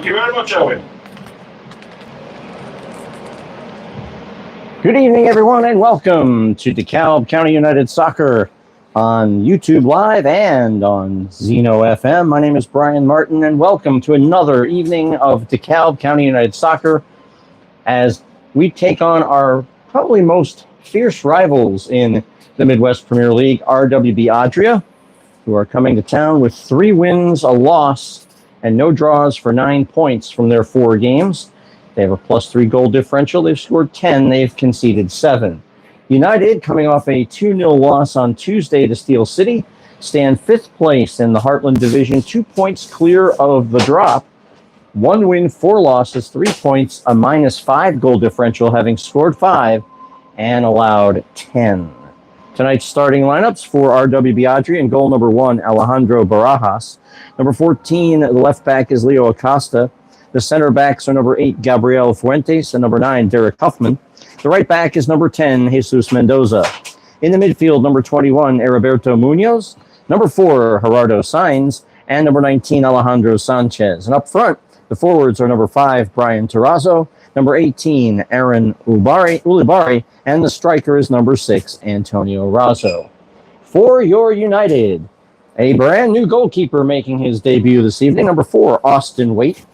Thank you very much, Owen. Good evening, everyone, and welcome to DeKalb County United Soccer on YouTube Live and on Zeno FM. My name is Brian Martin, and welcome to another evening of DeKalb County United Soccer as we take on our probably most fierce rivals in the Midwest Premier League, RWB Adria, who are coming to town with 3 wins, a loss, and no draws for 9 points from their 4 games. They have a +3 goal differential. They've scored 10. They've conceded 7. United, coming off a 2-0 loss on Tuesday to Steel City, stand 5th place in the Heartland Division, 2 points clear of the drop. 1 win, 4 losses, 3 points, a -5 goal differential, having scored 5 and allowed 10. Tonight's starting lineups for RWB Adria: in goal number 1, Alejandro Barajas. Number 14, the left back is Leo Acosta. The center backs are number 8, Gabriel Fuentes, and number 9, Derek Huffman. The right back is number 10, Jesus Mendoza. In the midfield, number 21, Heriberto Munoz. Number 4, Gerardo Sainz. And number 19, Alejandro Sanchez. And up front, the forwards are number 5, Brian Terrazzo. Number 18, Aaron Ulibari. And the striker is number 6, Antonio Razzo. For your United, a brand new goalkeeper making his debut this evening. Number 4, Austin Waite.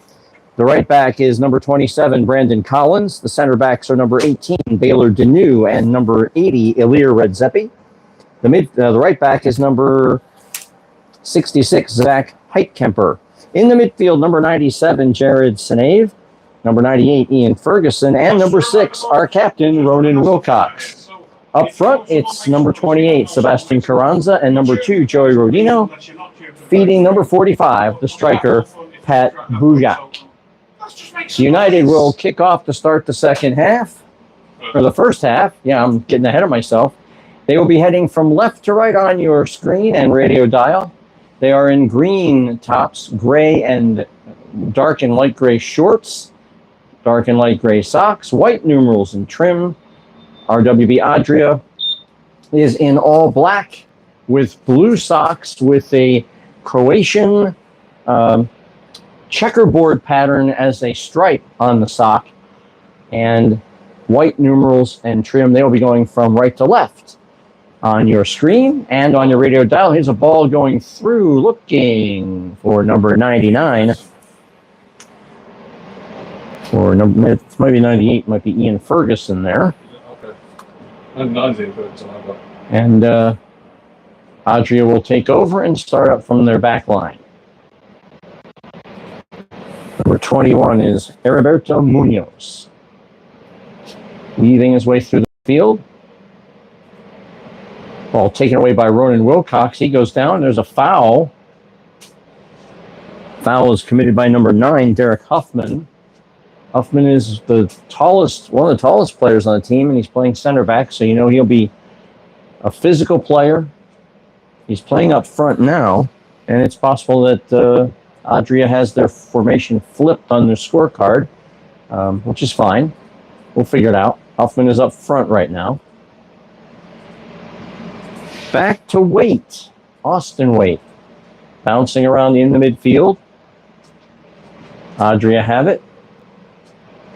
The right back is number 27, Brandon Collins. The center backs are number 18, Baylor Deneau, and number 80, Ilir Redzepi. The right back is number 66, Zach Heitkemper. In the midfield, number 97, Jared Senave. Number 98, Ian Ferguson. And number 6, our captain, Ronan Wilcox. Up front, it's number 28, Sebastian Carranza, and number 2, Joey Rodino. Feeding number 45, the striker, Pat Bujak. United will kick off to start the second half, or the first half. Yeah, I'm getting ahead of myself. They will be heading from left to right on your screen and radio dial. They are in green tops, gray and dark and light gray shorts, dark and light gray socks, white numerals and trim. RWB Adria is in all black with blue socks with a Croatian checkerboard pattern as a stripe on the sock, and white numerals and trim. They will be going from right to left on your screen and on your radio dial. Here's a ball going through, looking for number 99. Or number, it might be 98, might be Ian Ferguson there. Okay. And Adria will take over and start up from their back line. Number 21 is Heriberto Munoz, weaving his way through the field. Ball taken away by Ronan Wilcox. He goes down. There's a foul. Foul is committed by number 9, Derek Huffman. Huffman is one of the tallest players on the team, and he's playing center back, so you know he'll be a physical player. He's playing up front now, and it's possible that Adria has their formation flipped on their scorecard, which is fine. We'll figure it out. Huffman is up front right now. Back to Waite. Austin Waite. Bouncing around in the midfield. Adria have it.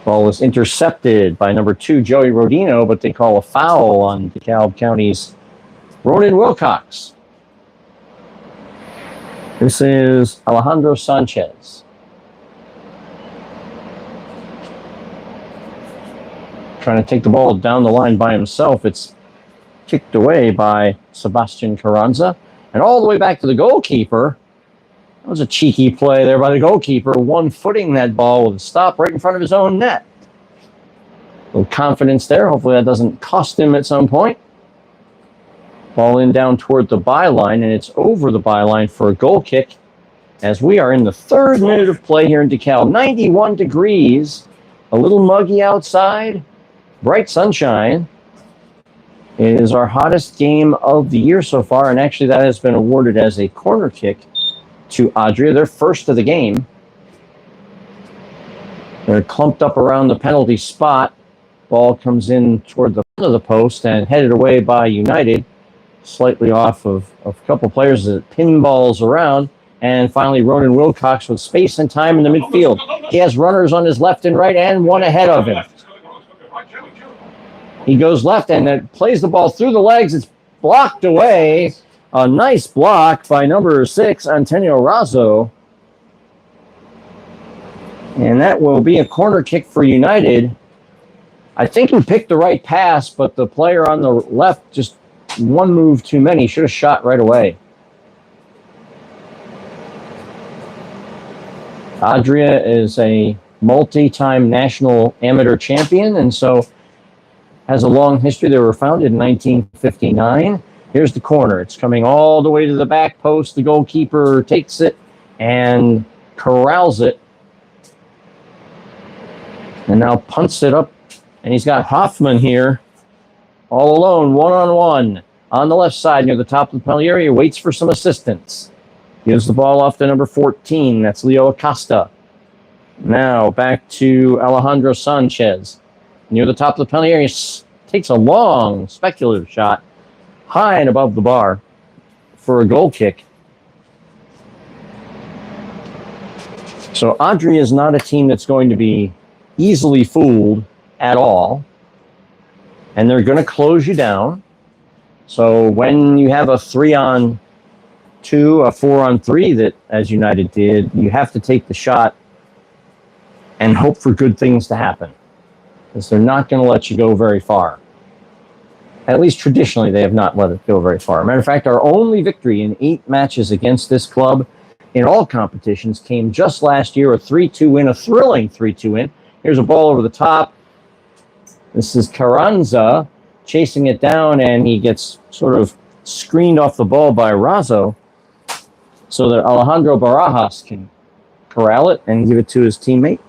Ball is intercepted by number 2, Joey Rodino, but they call a foul on DeKalb County's Ronan Wilcox. This is Alejandro Sanchez. Trying to take the ball down the line by himself. It's kicked away by Sebastian Carranza. And all the way back to the goalkeeper. That was a cheeky play there by the goalkeeper, one-footing that ball with a stop right in front of his own net. A little confidence there. Hopefully that doesn't cost him at some point. Ball in down toward the byline, and it's over the byline for a goal kick as we are in the 3rd minute of play here in DeKalb. 91 degrees, a little muggy outside, bright sunshine. It is our hottest game of the year so far, and actually that has been awarded as a corner kick to Adria, their first of the game. They're clumped up around the penalty spot. Ball comes in toward the front of the post and headed away by United, slightly off of a couple players that pinballs around. And finally, Ronan Wilcox with space and time in the midfield. He has runners on his left and right and one ahead of him. He goes left and it plays the ball through the legs. It's blocked away. A nice block by number 6, Antonio Razzo. And that will be a corner kick for United. I think he picked the right pass, but the player on the left just one move too many. Should have shot right away. Adria is a multi-time national amateur champion, and so has a long history. They were founded in 1959. Here's the corner. It's coming all the way to the back post. The goalkeeper takes it and corrals it. And now punts it up. And he's got Hoffman here all alone, one-on-one. On the left side near the top of the penalty area. Waits for some assistance. Gives the ball off to number 14. That's Leo Acosta. Now back to Alejandro Sanchez. Near the top of the penalty area. Takes a long speculative shot. High and above the bar for a goal kick. So Adria is not a team that's going to be easily fooled at all. And they're going to close you down. So when you have a 3-on-2, a 4-on-3 that, as United did, you have to take the shot and hope for good things to happen. Because they're not going to let you go very far. At least traditionally, they have not let it go very far. Matter of fact, our only victory in 8 matches against this club in all competitions came just last year, a 3-2 win, a thrilling 3-2 win. Here's a ball over the top. This is Carranza chasing it down, and he gets sort of screened off the ball by Razzo so that Alejandro Barajas can corral it and give it to his teammate,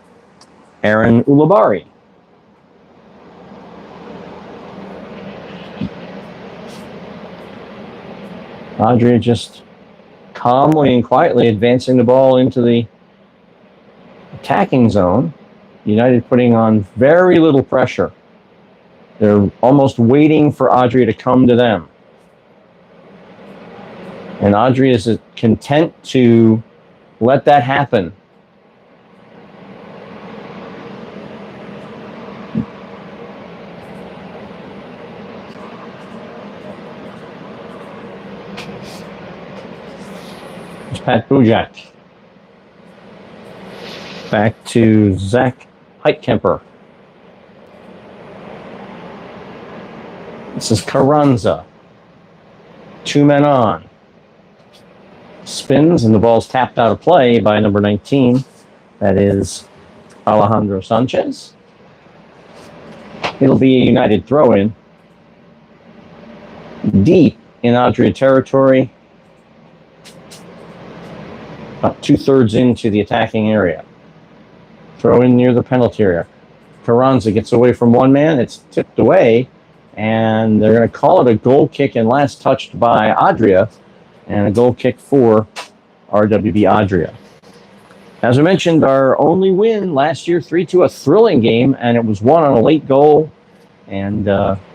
Aaron Ulabari. Adria just calmly and quietly advancing the ball into the attacking zone. United putting on very little pressure. They're almost waiting for Adria to come to them. And Adria is content to let that happen. Pat Bujak. Back to Zach Heitkemper. This is Carranza. 2 men on. Spins, and the ball's tapped out of play by number 19. That is Alejandro Sanchez. It'll be a United throw-in. Deep in Adria territory. About 2/3 into the attacking area. Throw in near the penalty area. Carranza gets away from one man. It's tipped away, and they're going to call it a goal kick and last touched by Adria, and a goal kick for RWB Adria. As I mentioned, our only win last year, 3-2, a thrilling game, and it was won on a late goal, and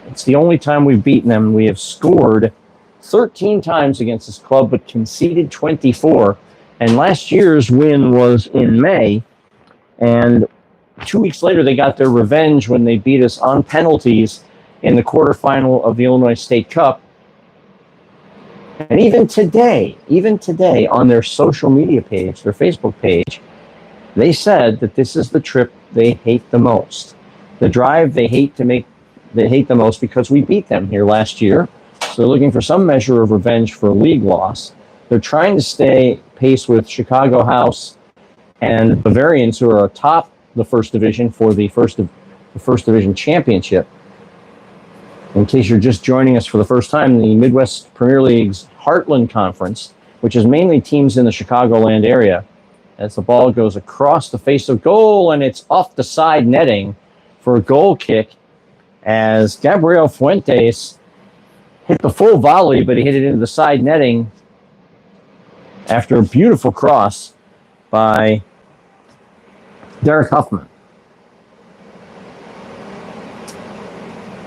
it's the only time we've beaten them. We have scored 13 times against this club, but conceded 24. And last year's win was in May, and 2 weeks later they got their revenge when they beat us on penalties in the quarterfinal of the Illinois State Cup. And even today, on their social media page, their Facebook page, they said that this is the trip they hate the most. The drive they hate the most because we beat them here last year. So they're looking for some measure of revenge for a league loss. They're trying to stay pace with Chicago House and Bavarians, who are atop the first division for the first division championship. In case you're just joining us for the first time, the Midwest Premier League's Heartland Conference, which is mainly teams in the Chicagoland area, as the ball goes across the face of goal, and it's off the side netting for a goal kick, as Gabriel Fuentes hit the full volley, but he hit it into the side netting after a beautiful cross by Derek Huffman.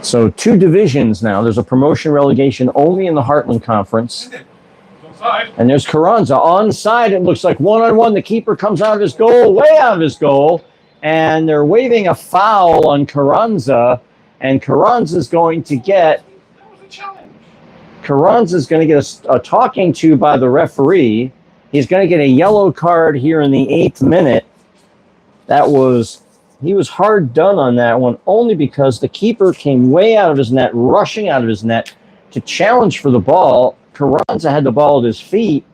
So 2 divisions now. There's a promotion relegation only in the Heartland Conference. And there's Carranza onside. It looks like one-on-one. The keeper comes out of his goal, way out of his goal. And they're waving a foul on Carranza. And Carranza's going to get a talking to by the referee. He's going to get a yellow card here in the 8th minute. He was hard done on that one, only because the keeper came way out of his net, rushing out of his net to challenge for the ball. Carranza had the ball at his feet.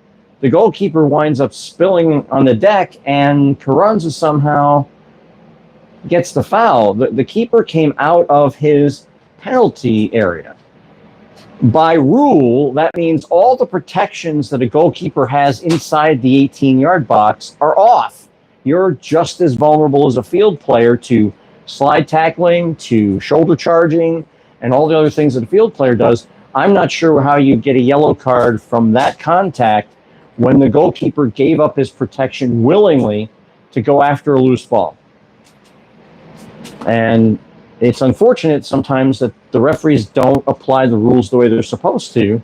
The goalkeeper winds up spilling on the deck, and Carranza somehow gets the foul. The keeper came out of his penalty area. By rule, that means all the protections that a goalkeeper has inside the 18-yard box are off. You're just as vulnerable as a field player to slide tackling, to shoulder charging, and all the other things that a field player does. I'm not sure how you get a yellow card from that contact when the goalkeeper gave up his protection willingly to go after a loose ball. And it's unfortunate sometimes that the referees don't apply the rules the way they're supposed to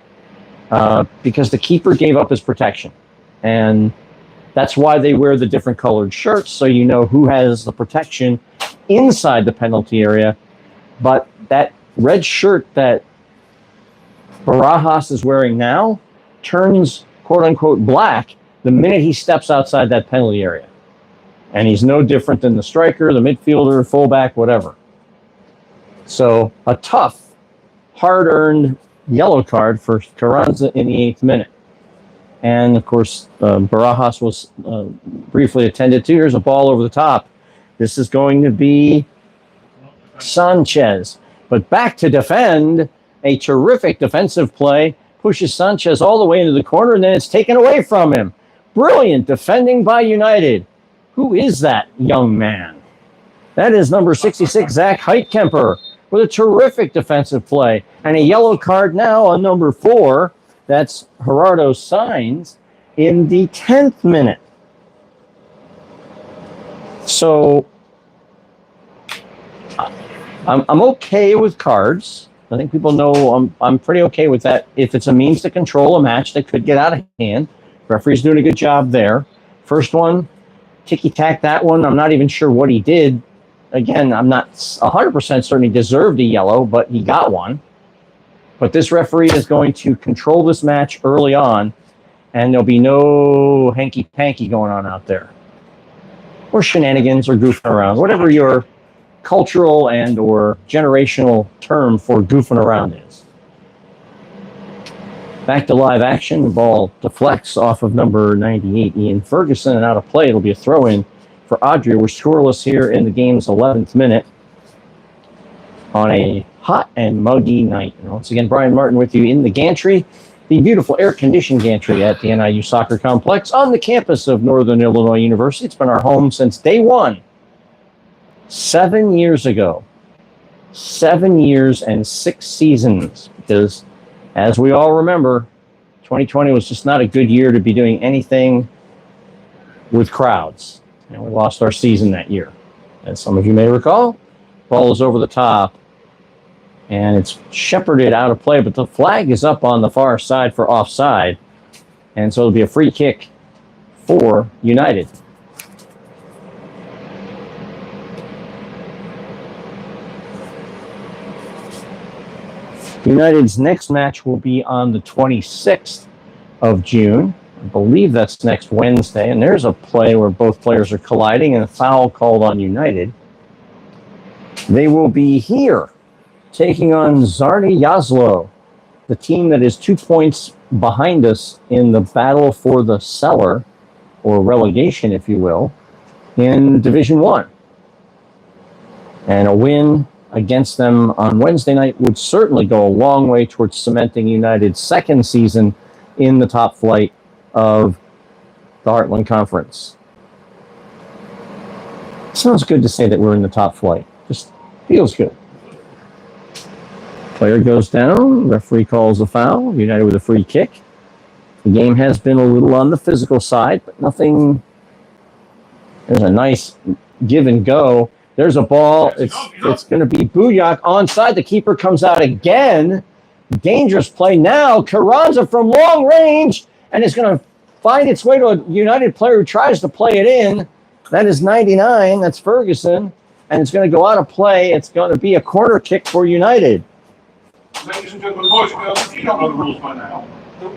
because the keeper gave up his protection. And that's why they wear the different colored shirts, so you know who has the protection inside the penalty area. But that red shirt that Barajas is wearing now turns quote-unquote black the minute he steps outside that penalty area. And he's no different than the striker, the midfielder, fullback, whatever. So a tough, hard-earned yellow card for Carranza in the 8th minute. And, of course, Barajas was briefly attended to. Here's a ball over the top. This is going to be Sanchez. But back to defend. A terrific defensive play. Pushes Sanchez all the way into the corner, and then it's taken away from him. Brilliant defending by United. Who is that young man? That is number 66, Zach Heitkemper, with a terrific defensive play. And a yellow card now on number 4. That's Gerardo Sainz in the 10th minute. So I'm okay with cards. I think people know I'm pretty okay with that. If it's a means to control a match that could get out of hand, referee's doing a good job there. First one, ticky-tack that one. I'm not even sure what he did. Again, I'm not 100% certain he deserved a yellow, but he got one. But this referee is going to control this match early on, and there'll be no hanky-panky going on out there. Or shenanigans or goofing around, whatever your cultural and or generational term for goofing around is. Back to live action. The ball deflects off of number 98, Ian Ferguson, and out of play. It'll be a throw-in for Adria. We're scoreless here in the game's 11th minute on a hot and muggy night. And once again, Brian Martin with you in the gantry, the beautiful air-conditioned gantry at the NIU Soccer Complex on the campus of Northern Illinois University. It's been our home since day one, 7 years ago. 7 years and 6 seasons, because as we all remember, 2020 was just not a good year to be doing anything with crowds. And we lost our season that year. As some of you may recall, ball is over the top, and it's shepherded out of play, but the flag is up on the far side for offside, and so it'll be a free kick for United. United's next match will be on the 26th of June. I believe that's next Wednesday, and there's a play where both players are colliding and a foul called on United. They will be here taking on Zarni Yazlo, the team that is 2 points behind us in the battle for the cellar, or relegation, if you will, in Division 1. And a win against them on Wednesday night would certainly go a long way towards cementing United's second season in the top flight of the Heartland Conference. Sounds good to say that we're in the top flight. Just feels good. Player goes down. Referee calls a foul. United with a free kick. The game has been a little on the physical side, but nothing. There's a nice give and go. There's a ball. It's going to be Bujak onside. The keeper comes out again. Dangerous play now. Carranza from long range. and it's going to find its way to a United player who tries to play it in. That is 99. That's Ferguson. And it's going to go out of play. It's going to be a corner kick for United. Ladies and gentlemen, boys and girls, if you don't know the rules by now,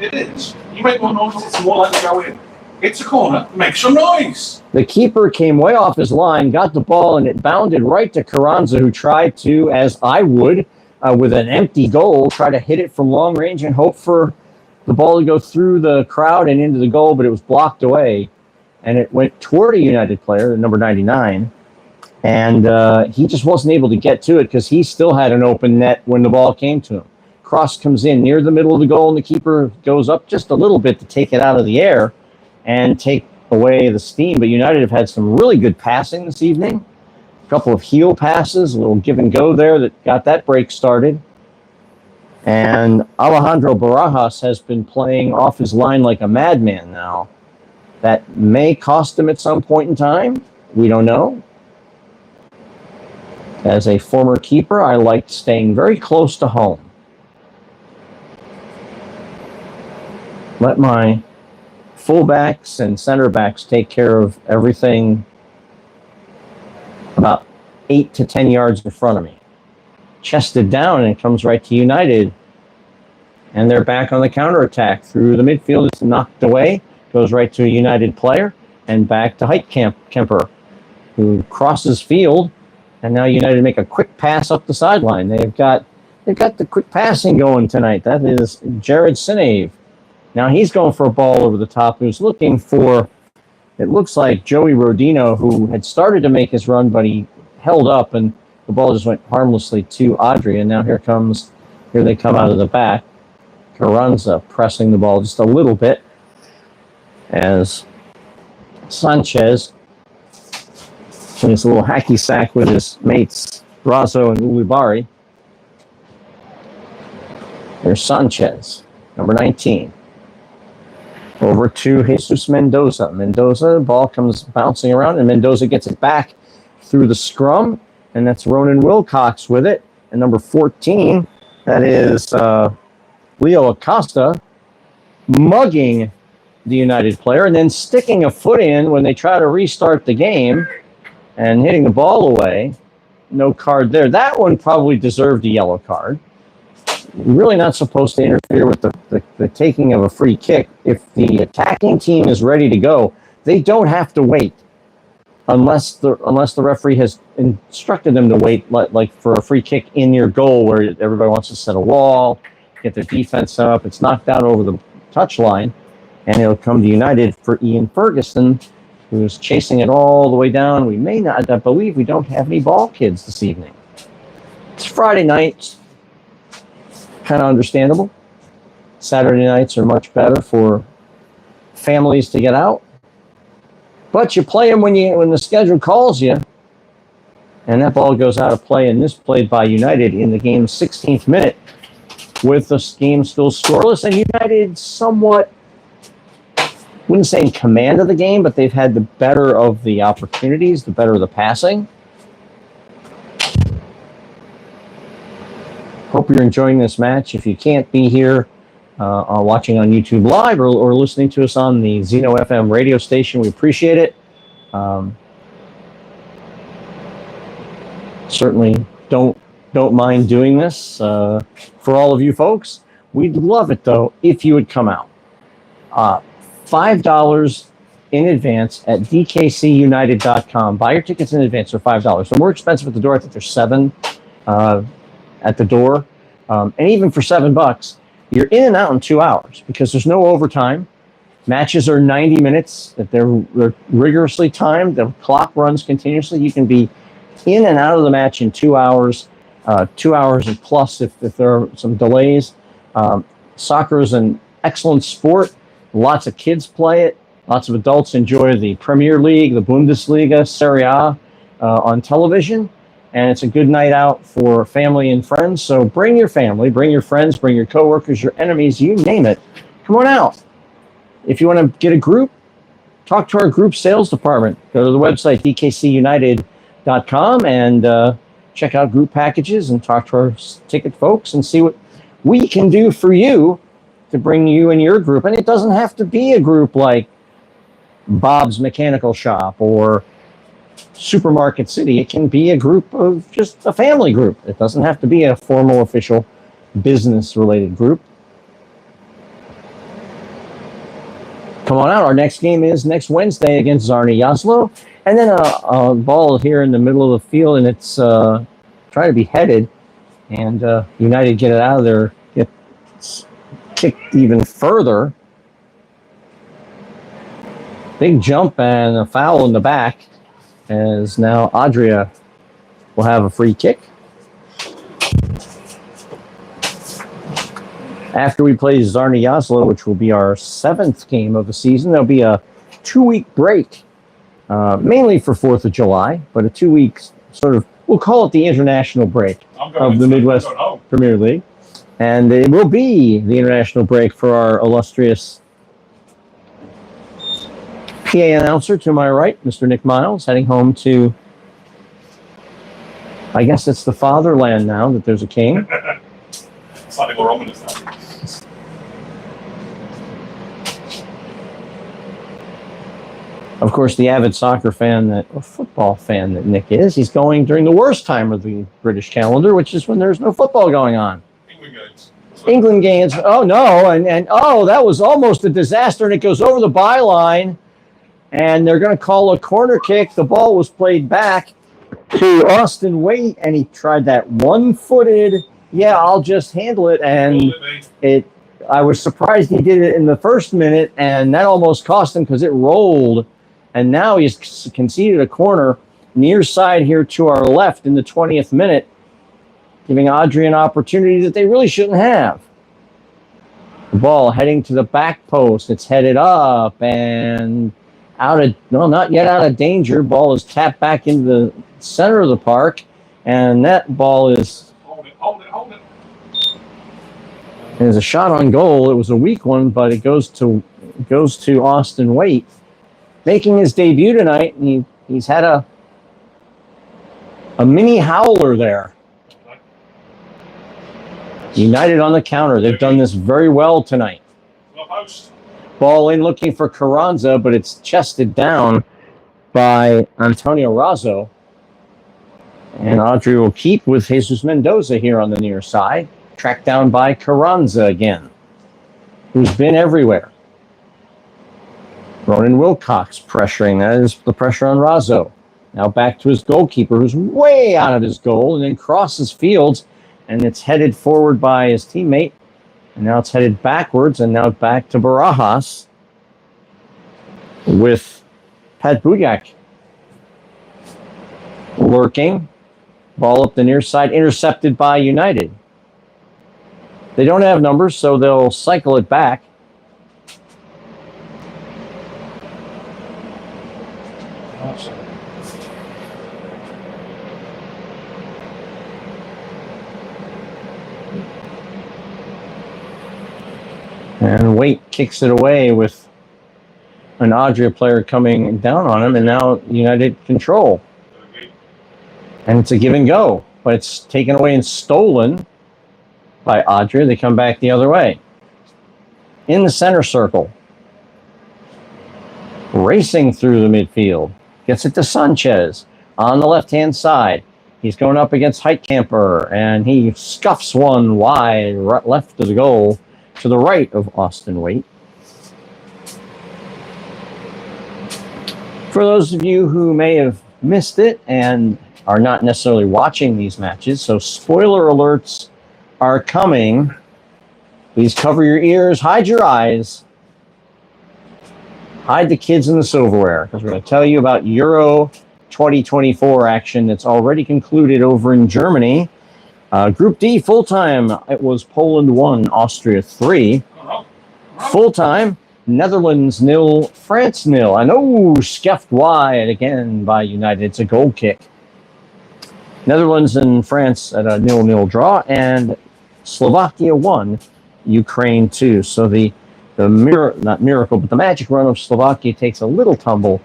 it is. You make more noise, it's more likely to go in. It's a corner. Make some noise. The keeper came way off his line, got the ball, and it bounded right to Carranza, who tried to, as I would, with an empty goal, try to hit it from long range and hope for the ball to go through the crowd and into the goal, but it was blocked away. And it went toward a United player, number 99. And he just wasn't able to get to it because he still had an open net when the ball came to him. Cross comes in near the middle of the goal, and the keeper goes up just a little bit to take it out of the air and take away the steam. But United have had some really good passing this evening. A couple of heel passes, a little give and go there that got that break started. And Alejandro Barajas has been playing off his line like a madman now. That may cost him at some point in time. We don't know. As a former keeper, I liked staying very close to home. Let my fullbacks and center backs take care of everything about 8 to 10 yards in front of me. Chested down, and it comes right to United. And they're back on the counterattack. Through the midfield, it's knocked away. Goes right to a United player. And back to Kemper, who crosses field. And now United make a quick pass up the sideline. They've got the quick passing going tonight. That is Jared Sinave. Now he's going for a ball over the top. Who's looking for, it looks like Joey Rodino, who had started to make his run, but he held up, and the ball just went harmlessly to Adria. And now here they come out of the back. Carranza pressing the ball just a little bit as Sanchez makes a little hacky sack with his mates, Brazo and Ulibari. There's Sanchez, number 19. Over to Jesus Mendoza. Mendoza, ball comes bouncing around, and Mendoza gets it back through the scrum, and that's Ronan Wilcox with it. And number 14, that is Leo Acosta, mugging the United player and then sticking a foot in when they try to restart the game and hitting the ball away. No card there. That one probably deserved a yellow card. Really not supposed to interfere with the taking of a free kick. If the attacking team is ready to go, they don't have to wait unless the referee has instructed them to wait, like for a free kick in your goal where everybody wants to set a wall, get their defense up. It's knocked out over the touchline, and it'll come to United for Ian Ferguson, who's chasing it all the way down. We may not, I believe we don't have any ball kids this evening. It's Friday night. Kind of understandable. Saturday nights are much better for families to get out. But you play them when the schedule calls you. And that ball goes out of play, and this played by United in the game's 16th minute with the game still scoreless. And United somewhat, wouldn't say in command of the game, but they've had the better of the opportunities, the better of the passing. Hope you're enjoying this match. If you can't be here watching on YouTube Live or listening to us on the Zeno FM radio station, we appreciate it. Certainly don't mind doing this for all of you folks. We'd love it, though, if you would come out. $5 in advance at DKCUnited.com. Buy your tickets in advance for $5. They're more expensive at the door. I think they're $7 at the door. And even for $7, you're in and out in 2 hours because there's no overtime. Matches are 90 minutes. They're rigorously timed. The clock runs continuously. You can be in and out of the match in 2 hours, 2 hours and plus if there are some delays. Soccer is an excellent sport. Lots of kids play it. Lots of adults enjoy the Premier League, the Bundesliga, Serie A on television. And it's a good night out for family and friends. So bring your family, bring your friends, bring your coworkers, your enemies, you name it. Come on out. If you want to get a group, talk to our group sales department. Go to the website, DKCUnited.com, and check out group packages and talk to our ticket folks and see what we can do for you to bring you and your group. And it doesn't have to be a group like Bob's Mechanical Shop or Supermarket City. It can be a group of just a family group. It doesn't have to be a formal, official, business-related group. Come on out. Our next game is next Wednesday against Zarni Yaslo. And then a ball here in the middle of the field, and it's trying to be headed. And United get it out of there, gets kicked even further. Big jump and a foul in the back, as now Adria will have a free kick. After we play Zarni Yaslo, which will be our 7th game of the season, there'll be a 2-week break, mainly for 4th of July, but a 2-week sort of, we'll call it the international break of the Midwest Premier League. And it will be the international break for our illustrious PA announcer to my right, Mr. Nick Miles, heading home to, I guess it's the fatherland now that there's a king. Slightly more ominous now. Of course, the avid soccer fan or football fan that Nick is, he's going during the worst time of the British calendar, which is when there's no football going on. England games. England games. Oh, no. And that was almost a disaster. And it goes over the byline. And they're going to call a corner kick. The ball was played back to Austin Waite. And he tried that one-footed, I'll just handle it. And I was surprised he did it in the first minute. And that almost cost him because it rolled. And now he's conceded a corner near side here to our left in the 20th minute, giving Adria an opportunity that they really shouldn't have. The ball heading to the back post. It's headed up and not yet out of danger. Ball is tapped back into the center of the park, and that ball is... Hold it. There's a shot on goal. It was a weak one, but it goes to Austin Waite, making his debut tonight, and he's had a mini howler there. United on the counter. They've done this very well tonight. Ball in looking for Carranza, but it's chested down by Antonio Razzo. And Adria will keep with Jesus Mendoza here on the near side. Tracked down by Carranza again, who's been everywhere. Ronan Wilcox pressuring. That is the pressure on Razzo. Now back to his goalkeeper, who's way out of his goal, and then crosses fields, and it's headed forward by his teammate. And now it's headed backwards, and now back to Barajas with Pat Bujak lurking. Ball up the near side, intercepted by United. They don't have numbers, so they'll cycle it back. And Waite kicks it away with an Adria player coming down on him, and now United control. And it's a give and go, but it's taken away and stolen by Adria. They come back the other way. In the center circle. Racing through the midfield. Gets it to Sanchez on the left-hand side. He's going up against Heitkamper, and he scuffs one wide left of the goal to the right of Austin Waite. For those of you who may have missed it and are not necessarily watching these matches, so spoiler alerts are coming. Please cover your ears, hide your eyes, hide the kids in the silverware, because we're going to tell you about Euro 2024 action that's already concluded over in Germany. Group D, full-time, it was Poland 1, Austria 3. Full-time, Netherlands 0, France 0. And scuffed wide again by United. It's a goal kick. Netherlands and France at a 0-0 draw, and Slovakia 1, Ukraine 2. So the magic run of Slovakia takes a little tumble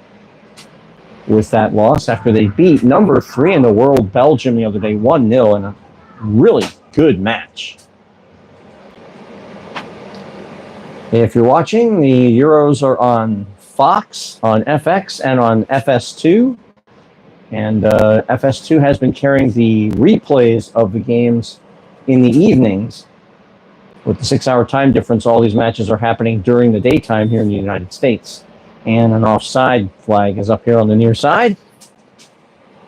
with that loss after they beat number 3 in the world, Belgium, the other day, 1-0 in a really good match. If you're watching, the Euros are on Fox, on FX, and on FS2. And FS2 has been carrying the replays of the games in the evenings. With the 6-hour time difference, all these matches are happening during the daytime here in the United States. And an offside flag is up here on the near side.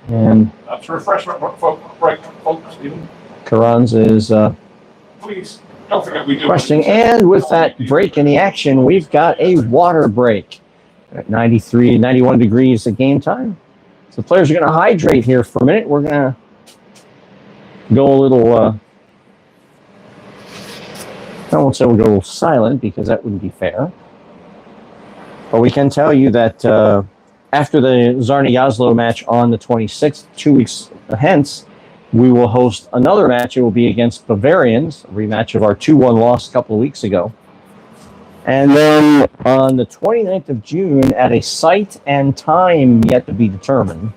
And that's a refreshment break, folks. Carranza is Please don't forget we do. questioning. And with that break in the action, we've got a water break at 93, 91 degrees at game time. So the players are going to hydrate here for a minute. We're going to go a little, I won't say we'll go a little silent because that wouldn't be fair. But we can tell you that after the Zarni-Yaslo match on the 26th, 2 weeks hence, we will host another match. It will be against Bavarians, a rematch of our 2-1 loss a couple of weeks ago. And then on the 29th of June, at a site and time yet to be determined,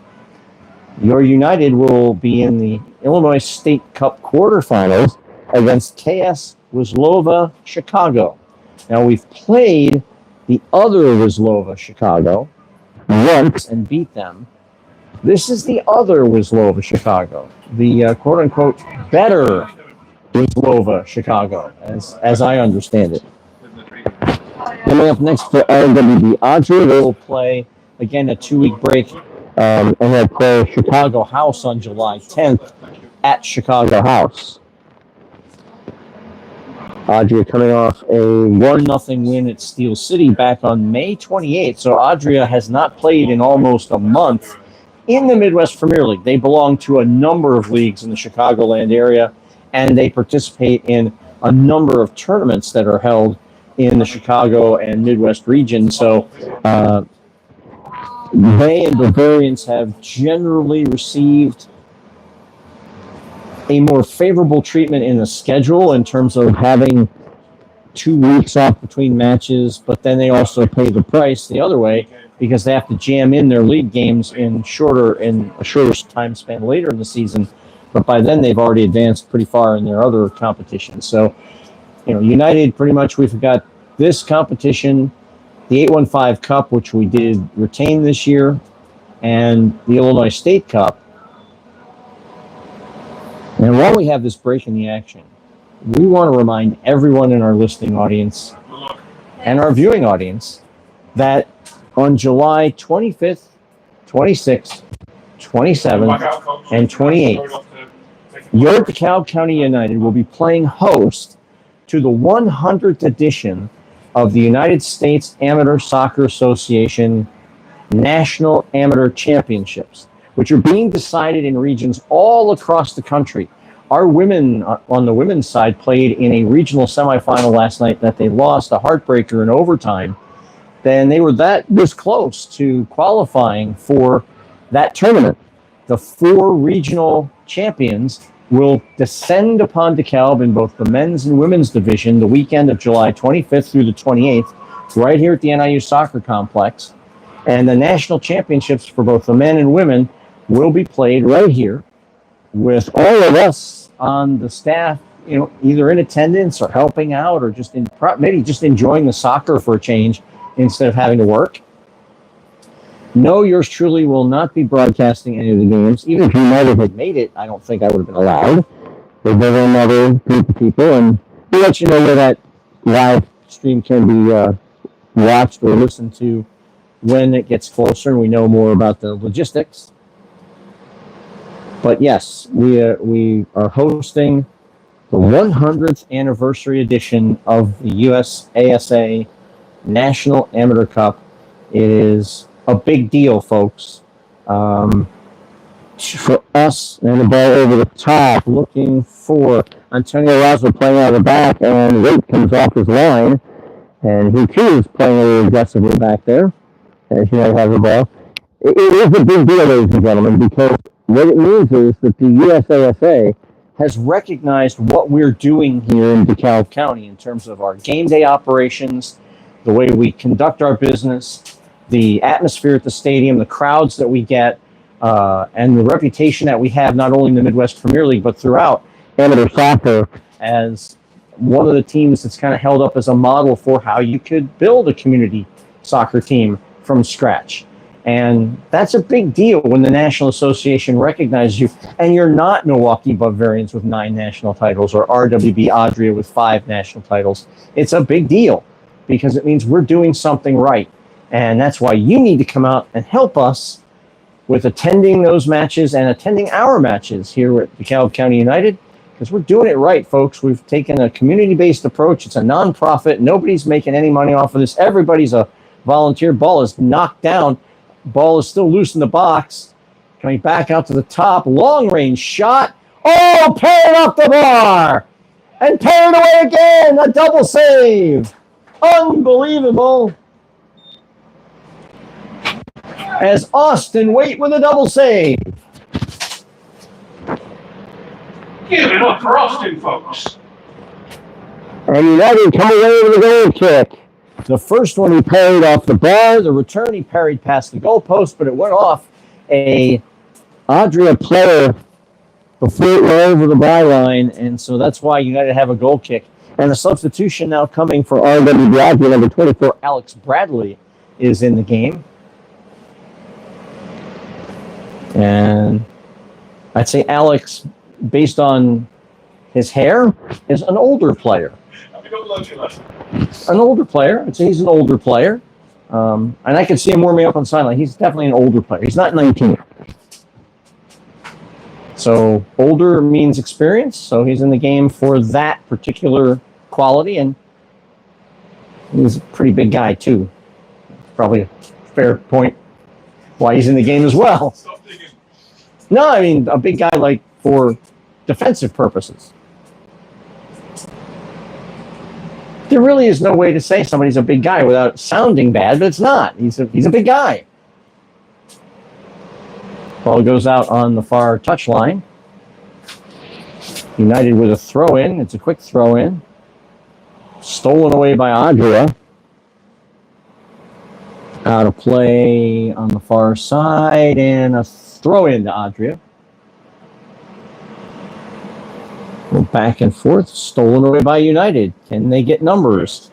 your United will be in the Illinois State Cup quarterfinals against KS Wisłova Chicago. Now, we've played the other Wisłova Chicago once and beat them. This is the other Wisłova Chicago, the quote-unquote better Wisłova Chicago, as I understand it. Coming up next for RWB Adria, they will play, again, a 2-week break, and they'll play Chicago House on July 10th at Chicago House. Adria coming off a 1-0 win at Steel City back on May 28th, so Adria has not played in almost a month in the Midwest Premier League. They belong to a number of leagues in the Chicagoland area, and they participate in a number of tournaments that are held in the Chicago and Midwest region. So they and Bavarians have generally received a more favorable treatment in the schedule in terms of having 2 weeks off between matches, but then they also pay the price the other way because they have to jam in their league games in a shorter time span later in the season. But by then they've already advanced pretty far in their other competitions. So, United, pretty much we've got this competition, the 815 Cup, which we did retain this year, and the Illinois State Cup. And while we have this break in the action, we want to remind everyone in our listening audience and our viewing audience that on July 25th, 26th, 27th, and 28th, your DeKalb County United will be playing host to the 100th edition of the United States Amateur Soccer Association National Amateur Championships, which are being decided in regions all across the country. Our women on the women's side played in a regional semifinal last night that they lost, a heartbreaker in overtime. Then they were this close to qualifying for that tournament. The 4 regional champions will descend upon DeKalb in both the men's and women's division the weekend of July 25th through the 28th, right here at the NIU Soccer Complex. And the national championships for both the men and women will be played right here with all of us on the staff, either in attendance or helping out or just maybe just enjoying the soccer for a change instead of having to work. No, yours truly will not be broadcasting any of the games. Even if United had made it, I don't think I would have been allowed. There's another group of people, and we'll let you know where that live stream can be watched or listened to when it gets closer and we know more about the logistics. But yes, we are hosting the 100th anniversary edition of the USASA National Amateur Cup. It is a big deal, folks. For us, and the ball over the top, looking for Antonio Razo playing out of the back, and Wade comes off his line, and he too is playing a little aggressively back there, as you know, have the ball. It is a big deal, ladies and gentlemen, because what it means is that the USASA has recognized what we're doing here in DeKalb County in terms of our game day operations, the way we conduct our business, the atmosphere at the stadium, the crowds that we get, and the reputation that we have not only in the Midwest Premier League, but throughout amateur soccer as one of the teams that's kind of held up as a model for how you could build a community soccer team from scratch. And that's a big deal when the National Association recognizes you, and you're not Milwaukee Bavarians with 9 national titles or RWB Adria with 5 national titles. It's a big deal because it means we're doing something right. And that's why you need to come out and help us with attending those matches and attending our matches here at DeKalb County United, because we're doing it right, folks. We've taken a community-based approach. It's a nonprofit. Nobody's making any money off of this. Everybody's a volunteer. Ball is knocked down. Ball is still loose in the box. Coming back out to the top. Long-range shot. Oh, parried off the bar. And parried away again. A double save. Unbelievable. As Austin Waite with a double save. Give it up for Austin, folks. And United come away with a goal kick. The first one he parried off the bar. The return he parried past the goalpost, but it went off a Adria player before it went over the byline, and so that's why United have a goal kick. And the substitution now coming for RWB Adria, number 24, Alex Bradley, is in the game. And I'd say Alex, based on his hair, is an older player. An older player. I'd say he's an older player. And I can see him warming up on the sideline. He's definitely an older player. He's not 19. So older means experience. So he's in the game for that particular quality. And he's a pretty big guy, too. Probably a fair point why he's in the game as well. No, I mean, a big guy like for defensive purposes. There really is no way to say somebody's a big guy without sounding bad, but it's not. He's a big guy. Ball goes out on the far touchline. United with a throw-in. It's a quick throw-in. Stolen away by Adria. Out of play on the far side, and a throw-in to Adria. Back and forth, stolen away by United. Can they get numbers?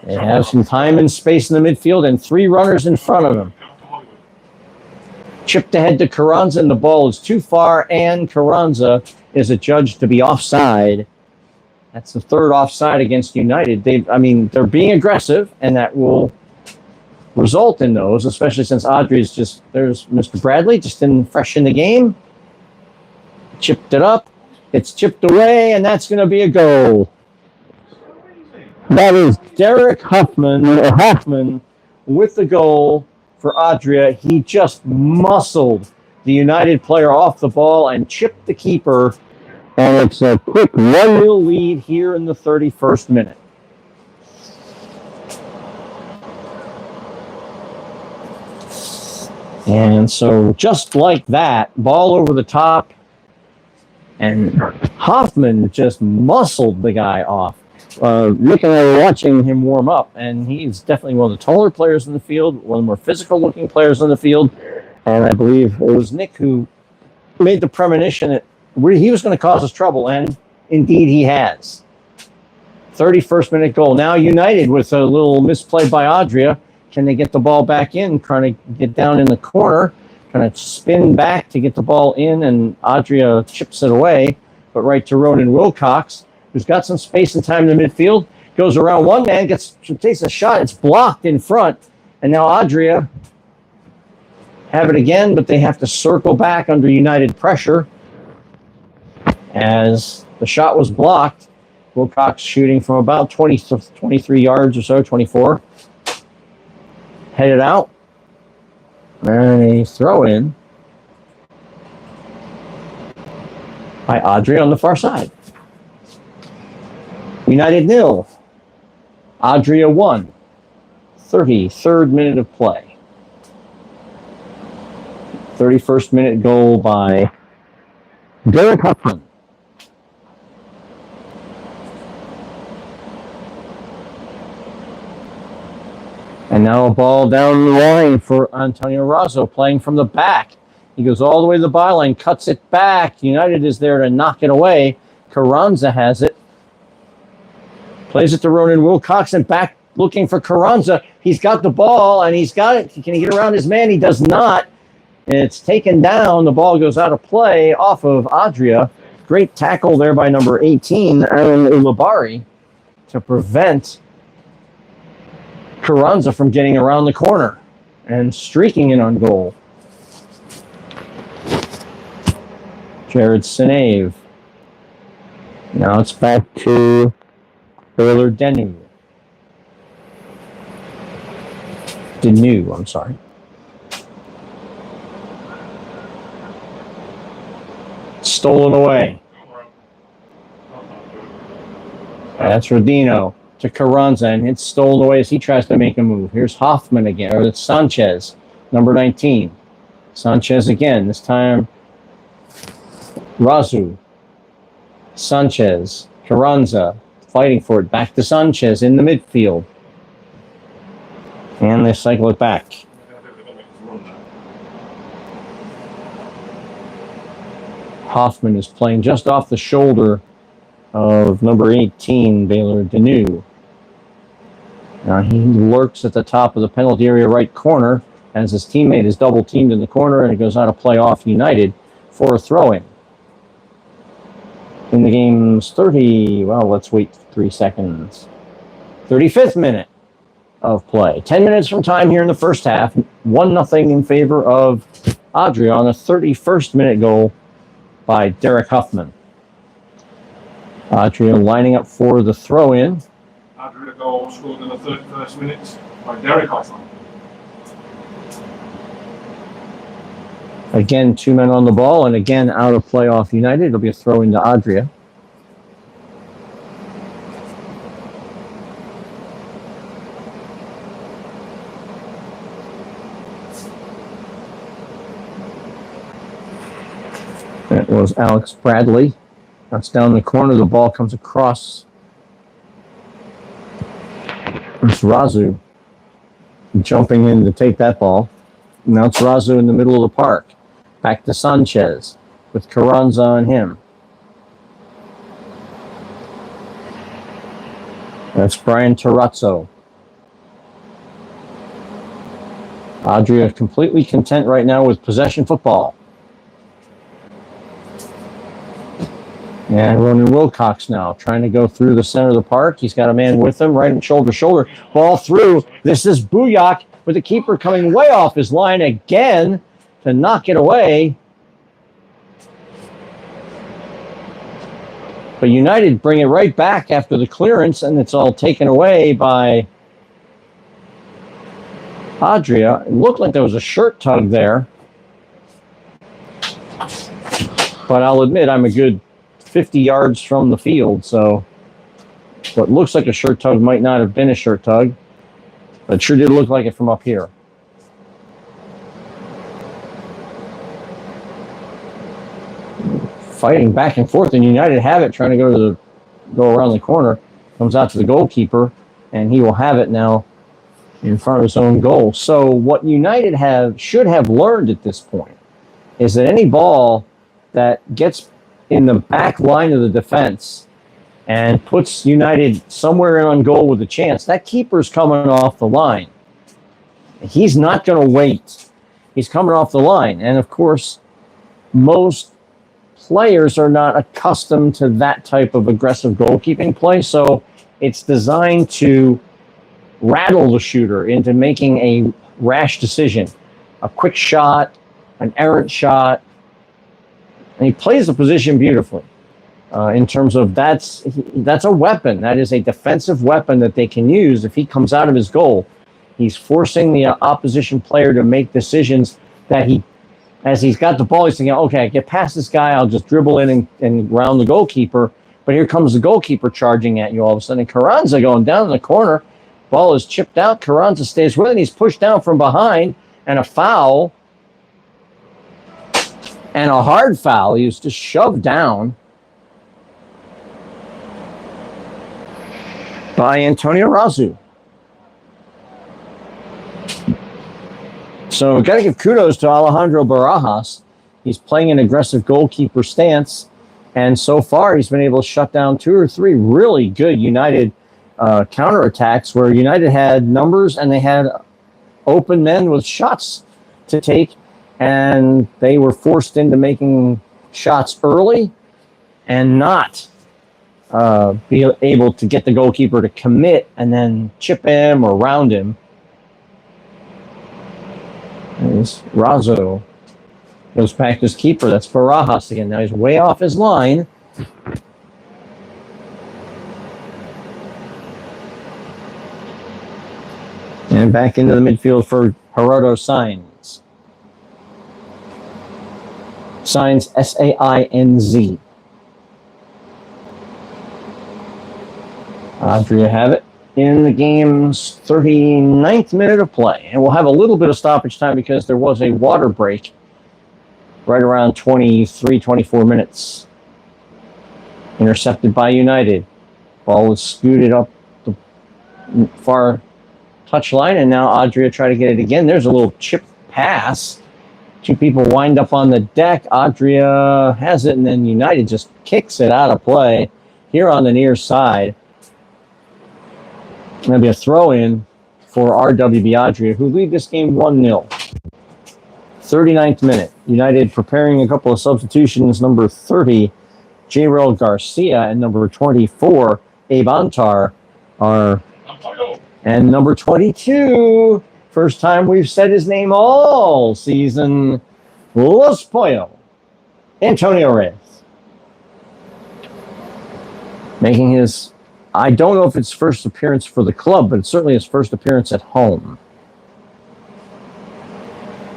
They have some time and space in the midfield and 3 runners in front of them. Chipped ahead to Carranza, and the ball is too far, and Carranza is adjudged to be offside. That's the 3rd offside against United. They're being aggressive, and that will result in those, especially since Adria's there's Mr. Bradley, just fresh in the game. Chipped it up. It's chipped away, and that's going to be a goal. That is Derek Hoffman with the goal for Adria. He just muscled the United player off the ball and chipped the keeper, and it's a quick 1-0 lead here in the 31st minute. And so just like that, ball over the top, and Hoffman just muscled the guy off. Watching him warm up, and he's definitely one of the taller players in the field, one of the more physical-looking players in the field, and I believe it was Nick who made the premonition that he was going to cause us trouble, and indeed he has. 31st minute goal. Now United with a little misplay by Adria. Can they get the ball back in, trying to get down in the corner, trying to spin back to get the ball in, and Adria chips it away, but right to Ronan Wilcox, who's got some space and time in the midfield, goes around one man, takes a shot, it's blocked in front, and now Adria have it again, but they have to circle back under United pressure as the shot was blocked. Wilcox shooting from about 23 yards or so, 24. Headed out. And a throw in by Adria on the far side. United 0. Adria 1. 33rd minute of play. 31st minute goal by Derek Huffman. And now a ball down the line for Antonio Razzo, playing from the back. He goes all the way to the byline, cuts it back. United is there to knock it away. Carranza has it. Plays it to Ronan Wilcox and back looking for Carranza. He's got the ball and he's got it. Can he get around his man? He does not. It's taken down. The ball goes out of play off of Adria. Great tackle there by number 18, Aaron Ulabari, to prevent Carranza from getting around the corner and streaking in on goal. Jared Sinave. Now it's back to Baylor Denu. I'm sorry. Stolen away. That's Rodino to Carranza, and it's stolen away as he tries to make a move. Here's Hoffman again, or it's Sanchez, number 19. Sanchez again, this time Razu. Sanchez, Carranza, fighting for it. Back to Sanchez in the midfield. And they cycle it back. Hoffman is playing just off the shoulder of number 18, Baylor Denu. Now he lurks at the top of the penalty area right corner as his teammate is double teamed in the corner, and it goes out of play off United for a throw-in. In the game's 3 seconds. 35th minute of play. 10 minutes from time here in the first half. 1-0 in favor of Adria on a 31st minute goal by Derek Huffman. Adria lining up for the throw-in. Adria goal scored in the 31st minute by Derek Huffman. Again, 2 men on the ball, and again out of play off United. It'll be a throw-in to Adria. That was Alex Bradley. That's down the corner. The ball comes across. It's Razu jumping in to take that ball. Now it's Razu in the middle of the park. Back to Sanchez with Carranza on him. That's Brian Terrazzo. Adria completely content right now with possession football. And Ronan Wilcox now trying to go through the center of the park. He's got a man with him, right shoulder to shoulder. Ball through. This is Booyak with the keeper coming way off his line again to knock it away. But United bring it right back after the clearance, and it's all taken away by Adria. It looked like there was a shirt tug there. But I'll admit I'm a good 50 yards from the field, so what looks like a shirt tug might not have been a shirt tug, but it sure did look like it from up here. Fighting back and forth, and United have it, trying to go around the corner. Comes out to the goalkeeper, and he will have it now in front of his own goal. So what United should have learned at this point is that any ball that gets in the back line of the defense and puts United somewhere in on goal with a chance, that keeper's coming off the line. He's not going to wait. He's coming off the line. And of course, most players are not accustomed to that type of aggressive goalkeeping play, so it's designed to rattle the shooter into making a rash decision, a quick shot, an errant shot. And he plays the position beautifully in terms of that's a weapon. That is a defensive weapon that they can use if he comes out of his goal. He's forcing the opposition player to make decisions that as he's got the ball, he's thinking, okay, I get past this guy, I'll just dribble in and round the goalkeeper. But here comes the goalkeeper charging at you all of a sudden. Carranza going down in the corner. Ball is chipped out. Carranza stays with it. He's pushed down from behind, and a foul. And a hard foul. He was just shoved down by Antonio Razu. So we've got to give kudos to Alejandro Barajas. He's playing an aggressive goalkeeper stance, and so far he's been able to shut down 2 or 3 really good United counterattacks where United had numbers and they had open men with shots to take, and they were forced into making shots early and not be able to get the goalkeeper to commit and then chip him or round him. There's Razzo. Goes back to his keeper. That's Barajas again. Now he's way off his line. And back into the midfield for Gerardo Sainz. Sainz, S-A-I-N-Z. Adria have it in the game's 39th minute of play. And we'll have a little bit of stoppage time because there was a water break right around 23, 24 minutes. Intercepted by United. Ball was scooted up the far touchline, and now Adria try to get it again. There's a little chip pass. Two people wind up on the deck. Adria has it, and then United just kicks it out of play here on the near side. Going to be a throw-in for RWB Adria, who lead this game 1-0. 39th minute. United preparing a couple of substitutions. Number 30, Jayrel Garcia, and number 24, Abe Antar, are... And number 22, first time we've said his name all season, Los Pollo, Antonio Reyes. Making his, I don't know if it's first appearance for the club, but it's certainly his first appearance at home.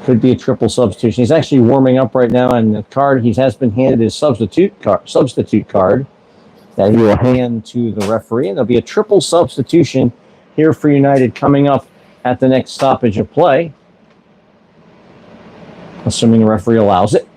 Could be a triple substitution. He's actually warming up right now, and the card, he has been handed his substitute card that he will hand to the referee, and there'll be a triple substitution here for United coming up at the next stoppage of play, assuming the referee allows it.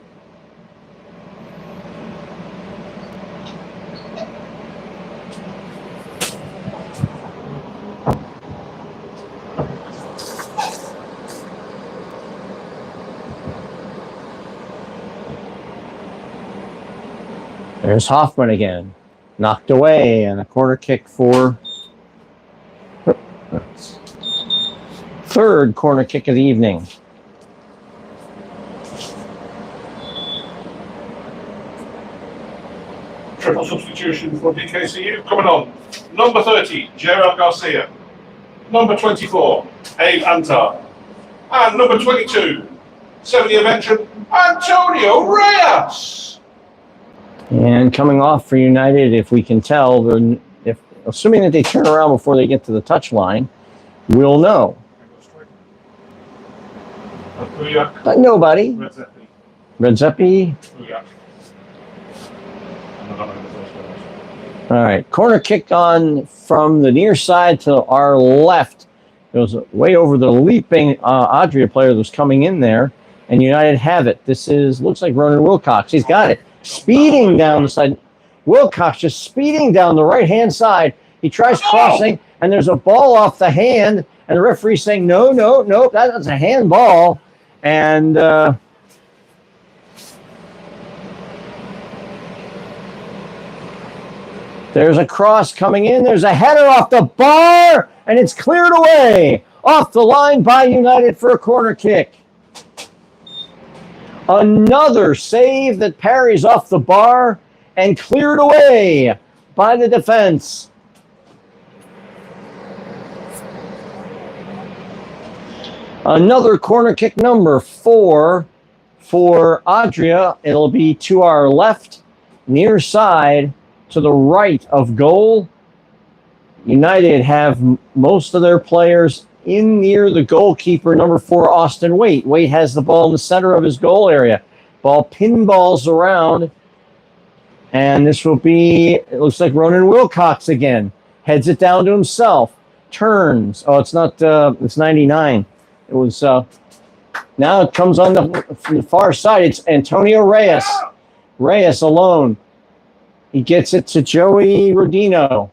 There's Hoffman again, knocked away, and a corner kick for third corner kick of the evening. Triple substitution for DKCU coming on. Number 30, Jayrel Garcia. Number 24, Abe Antar. And number 22, 7-year veteran, Antonio Reyes. And coming off for United, if we can tell, assuming that they turn around before they get to the touchline, we'll know. But nobody. Redzepi. All right, corner kick on from the near side to our left. It was way over the leaping Adria player that was coming in there, and United have it. This looks like Ronan Wilcox. He's got it. Speeding down the side. Wilcox just speeding down the right-hand side. He tries crossing, and there's a ball off the hand, and the referee's saying, no, that's a handball. And there's a cross coming in. There's a header off the bar, and it's cleared away. Off the line by United for a corner kick. Another save that parries off the bar and cleared away by the defense. Another corner kick, number 4 for Adria. It'll be to our left, near side, to the right of goal. United have most of their players in near the goalkeeper, number 4, Austin Waite. Waite has the ball in the center of his goal area. Ball pinballs around. And this will be, it looks like Ronan Wilcox again. Heads it down to himself. Turns. Oh, it's not, it's 99. It was, now it comes on the far side. It's Antonio Reyes. Reyes alone. He gets it to Joey Rodino.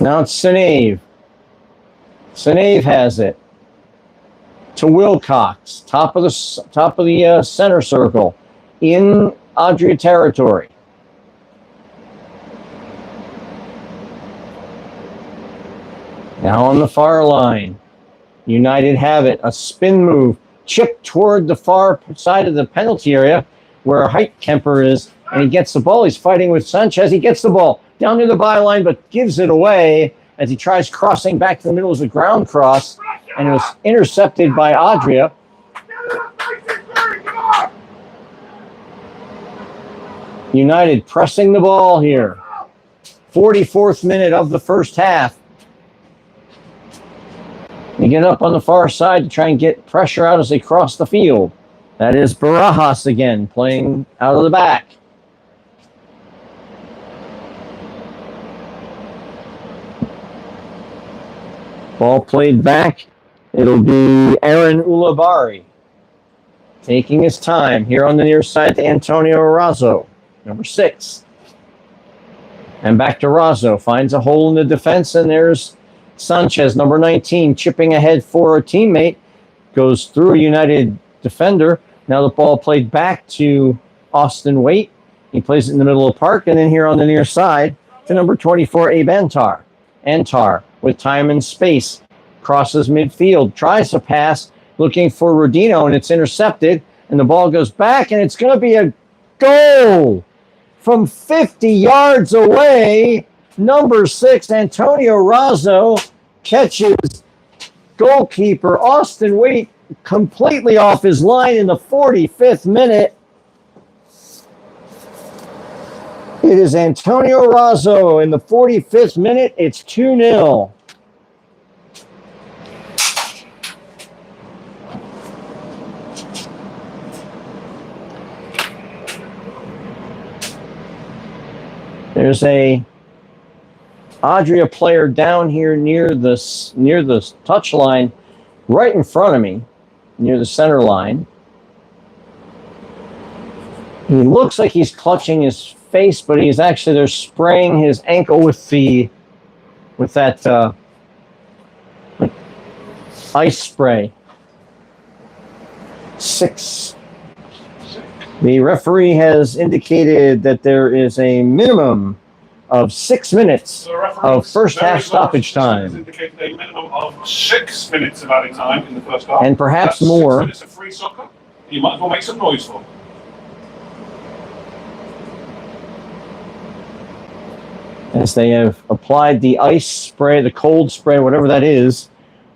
Now it's Sinave. Sinave has it to Wilcox, top of the center circle in Adria territory. Now on the far line, United have it. A spin move, chip toward the far side of the penalty area where Heitkemper is, and he gets the ball. He's fighting with Sanchez. He gets the ball down near the byline, but gives it away as he tries crossing back to the middle as a ground cross, and it was intercepted by Adria. United pressing the ball here. 44th minute of the first half. They get up on the far side to try and get pressure out as they cross the field. That is Barajas again, playing out of the back. Ball played back. It'll be Aaron Ulibarri taking his time here on the near side to Antonio Razzo, number 6. And back to Razzo. Finds a hole in the defense, and there's Sanchez, number 19, chipping ahead for a teammate. Goes through a United defender. Now the ball played back to Austin Waite. He plays it in the middle of the park, and then here on the near side to number 24, Abe Antar. Antar with time and space. Crosses midfield. Tries to pass, looking for Rodino, and it's intercepted. And the ball goes back, and it's going to be a goal from 50 yards away. Number 6, Antonio Razzo catches goalkeeper Austin Waite completely off his line in the 45th minute. It is Antonio Razzo in the 45th minute. It's 2-0. There's a Adria player down here near the touchline, right in front of me, near the center line. He looks like he's clutching his face, but he's actually they're spraying his ankle with that ice spray. 6. The referee has indicated that there is a minimum of 6 minutes of first half stoppage time. Indicated a minimum of 6 minutes of added time in the first half. And perhaps That's more. 6 minutes of free soccer. You might as well make some noise for. As they have applied the ice spray, the cold spray, whatever that is,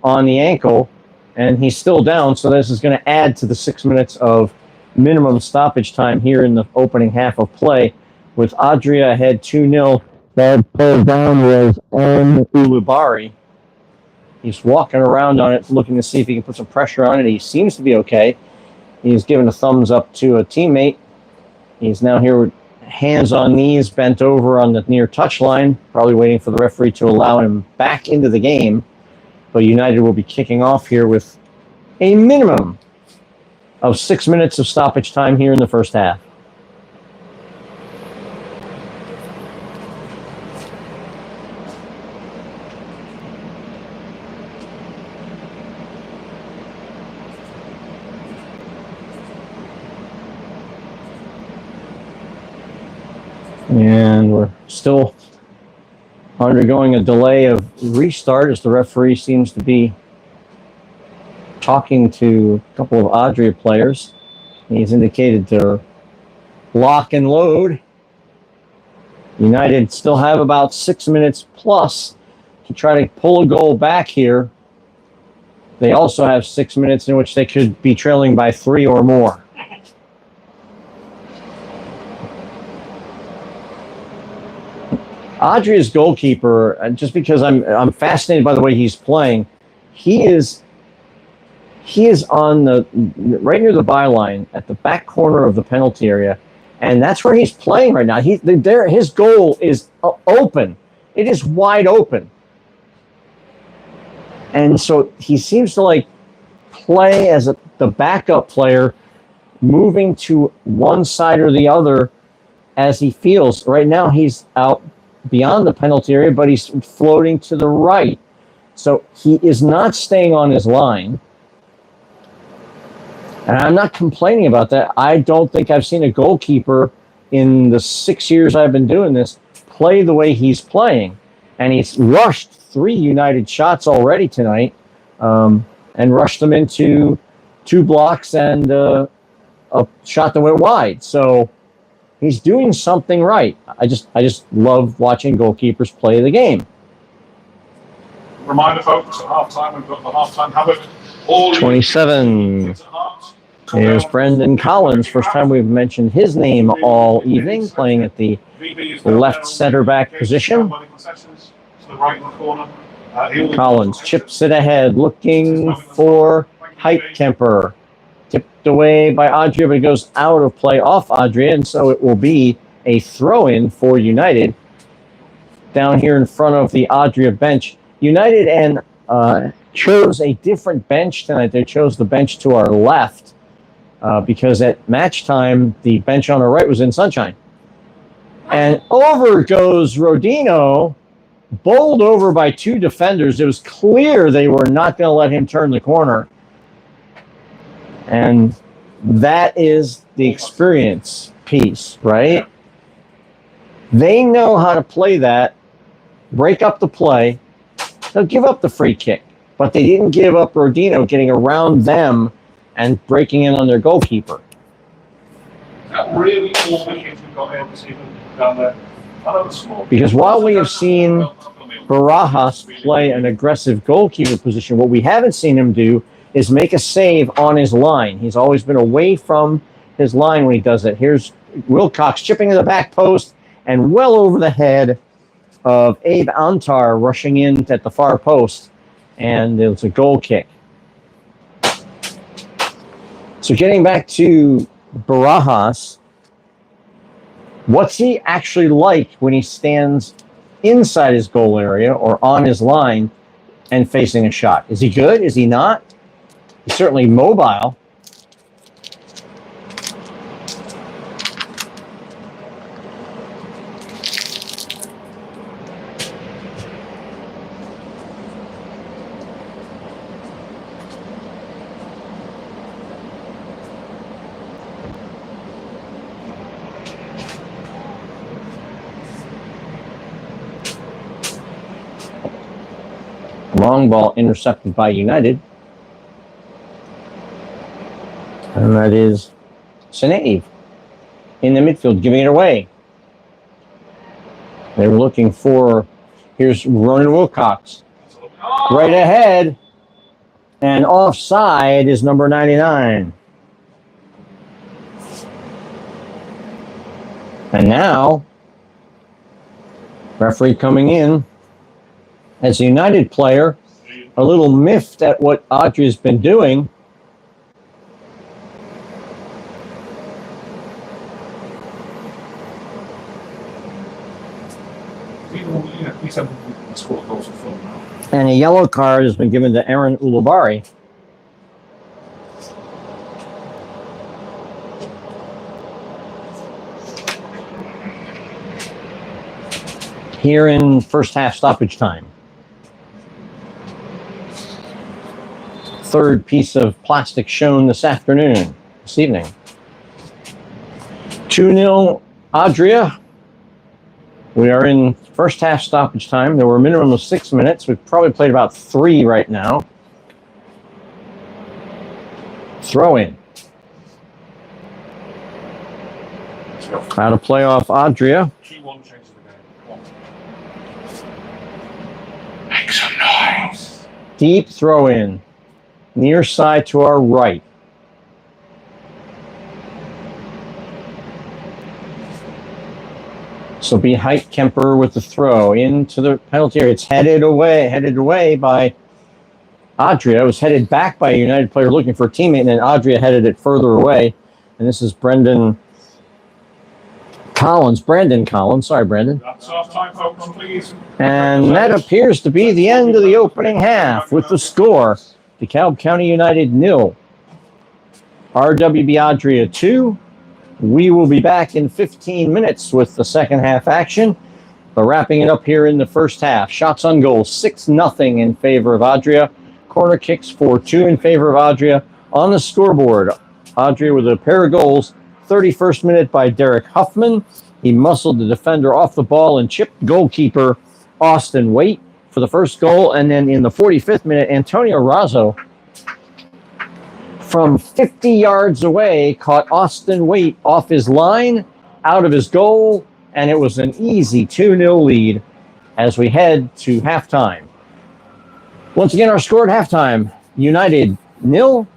on the ankle, and he's still down, so this is going to add to the 6 minutes of minimum stoppage time here in the opening half of play, with Adria ahead 2-0. That pulled down was Aaron Ulibarri. He's walking around on it, looking to see if he can put some pressure on it. He seems to be okay. He's giving a thumbs up to a teammate. He's now here with hands on knees, bent over on the near touchline, probably waiting for the referee to allow him back into the game. But United will be kicking off here with a minimum of 6 minutes of stoppage time here in the first half. And we're still undergoing a delay of restart as the referee seems to be talking to a couple of Adria players. He's indicated to lock and load. United still have about 6 minutes plus to try to pull a goal back here. They also have 6 minutes in which they could be trailing by 3 or more. Adria's goalkeeper, just because I'm fascinated by the way he's playing, he is on the right near the byline at the back corner of the penalty area, and that's where he's playing right now. His goal is open. It is wide open. And so he seems to like play as the backup player, moving to one side or the other as he feels. Right now he's out beyond the penalty area, but he's floating to the right. So he is not staying on his line. And I'm not complaining about that. I don't think I've seen a goalkeeper in the 6 years I've been doing this play the way he's playing. And he's rushed 3 United shots already tonight, and rushed them into 2 blocks and a shot that went wide. So he's doing something right. I just love watching goalkeepers play the game. Reminder, folks, at halftime, we've got the halftime habit. All 27. Here's Brendan Collins. First time we've mentioned his name all evening, playing at the left center back position. Collins chips it ahead, looking for Heitkemper. Tipped away by Adria, but it goes out of play off Adria, and so it will be a throw-in for United down here in front of the Adria bench. United chose a different bench tonight. They chose the bench to our left because at match time, the bench on our right was in sunshine. And over goes Rodino, bowled over by 2 defenders. It was clear they were not going to let him turn the corner. And that is the experience piece, right? They know how to play that, break up the play. They'll give up the free kick, but they didn't give up Rodino getting around them and breaking in on their goalkeeper. Is that really all the kids we've got here this evening down there? I know it's small. Because while we have seen Barajas play an aggressive goalkeeper position, what we haven't seen him do is make a save on his line. He's always been away from his line when he does it. Here's Wilcox chipping to the back post and well over the head of Abe Antar rushing in at the far post, and it was a goal kick. So getting back to Barajas, what's he actually like when he stands inside his goal area or on his line and facing a shot? Is he good? Is he not? He's certainly mobile. Long ball intercepted by United. And that is Senave in the midfield, giving it away. They were looking for, here's Ronan Wilcox. Right ahead. And offside is number 99. And now, referee coming in as a United player, a little miffed at what Adria's been doing. And a yellow card has been given to Aaron Ulubari. Here in first half stoppage time. Third piece of plastic shown this evening. 2-0 Adria. We are in first half stoppage time. There were a minimum of 6 minutes. We've probably played about 3 right now. Throw in. How to play off Adria. Make some noise. Deep throw in. Near side to our right. So be Heitkemper with the throw into the penalty area. It's headed away by Adria. It was headed back by a United player looking for a teammate, and then Adria headed it further away. And this is Brandon Collins. Sorry, Brandon. That's off time, folks, please. And that appears to be the end of the opening half with the score. DeKalb County United 0. RWB Adria 2. We will be back in 15 minutes with the second half action. But wrapping it up here in the first half. Shots on goal, 6-0 in favor of Adria. Corner kicks 4-2 in favor of Adria. On the scoreboard, Adria with a pair of goals. 31st minute by Derek Huffman. He muscled the defender off the ball and chipped goalkeeper Austin Waite. for the first goal. And then in the 45th minute, Antonio Razzo from 50 yards away caught Austin Waite off his line, out of his goal, and it was an easy 2-0 lead as we head to halftime. Once again, our score at halftime, United 0,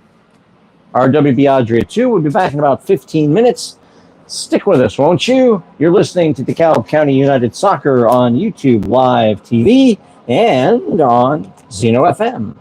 RWB Adria 2. We'll be back in about 15 minutes. Stick with us, won't you? You're listening to DeKalb County United Soccer on YouTube Live TV and on Zeno FM.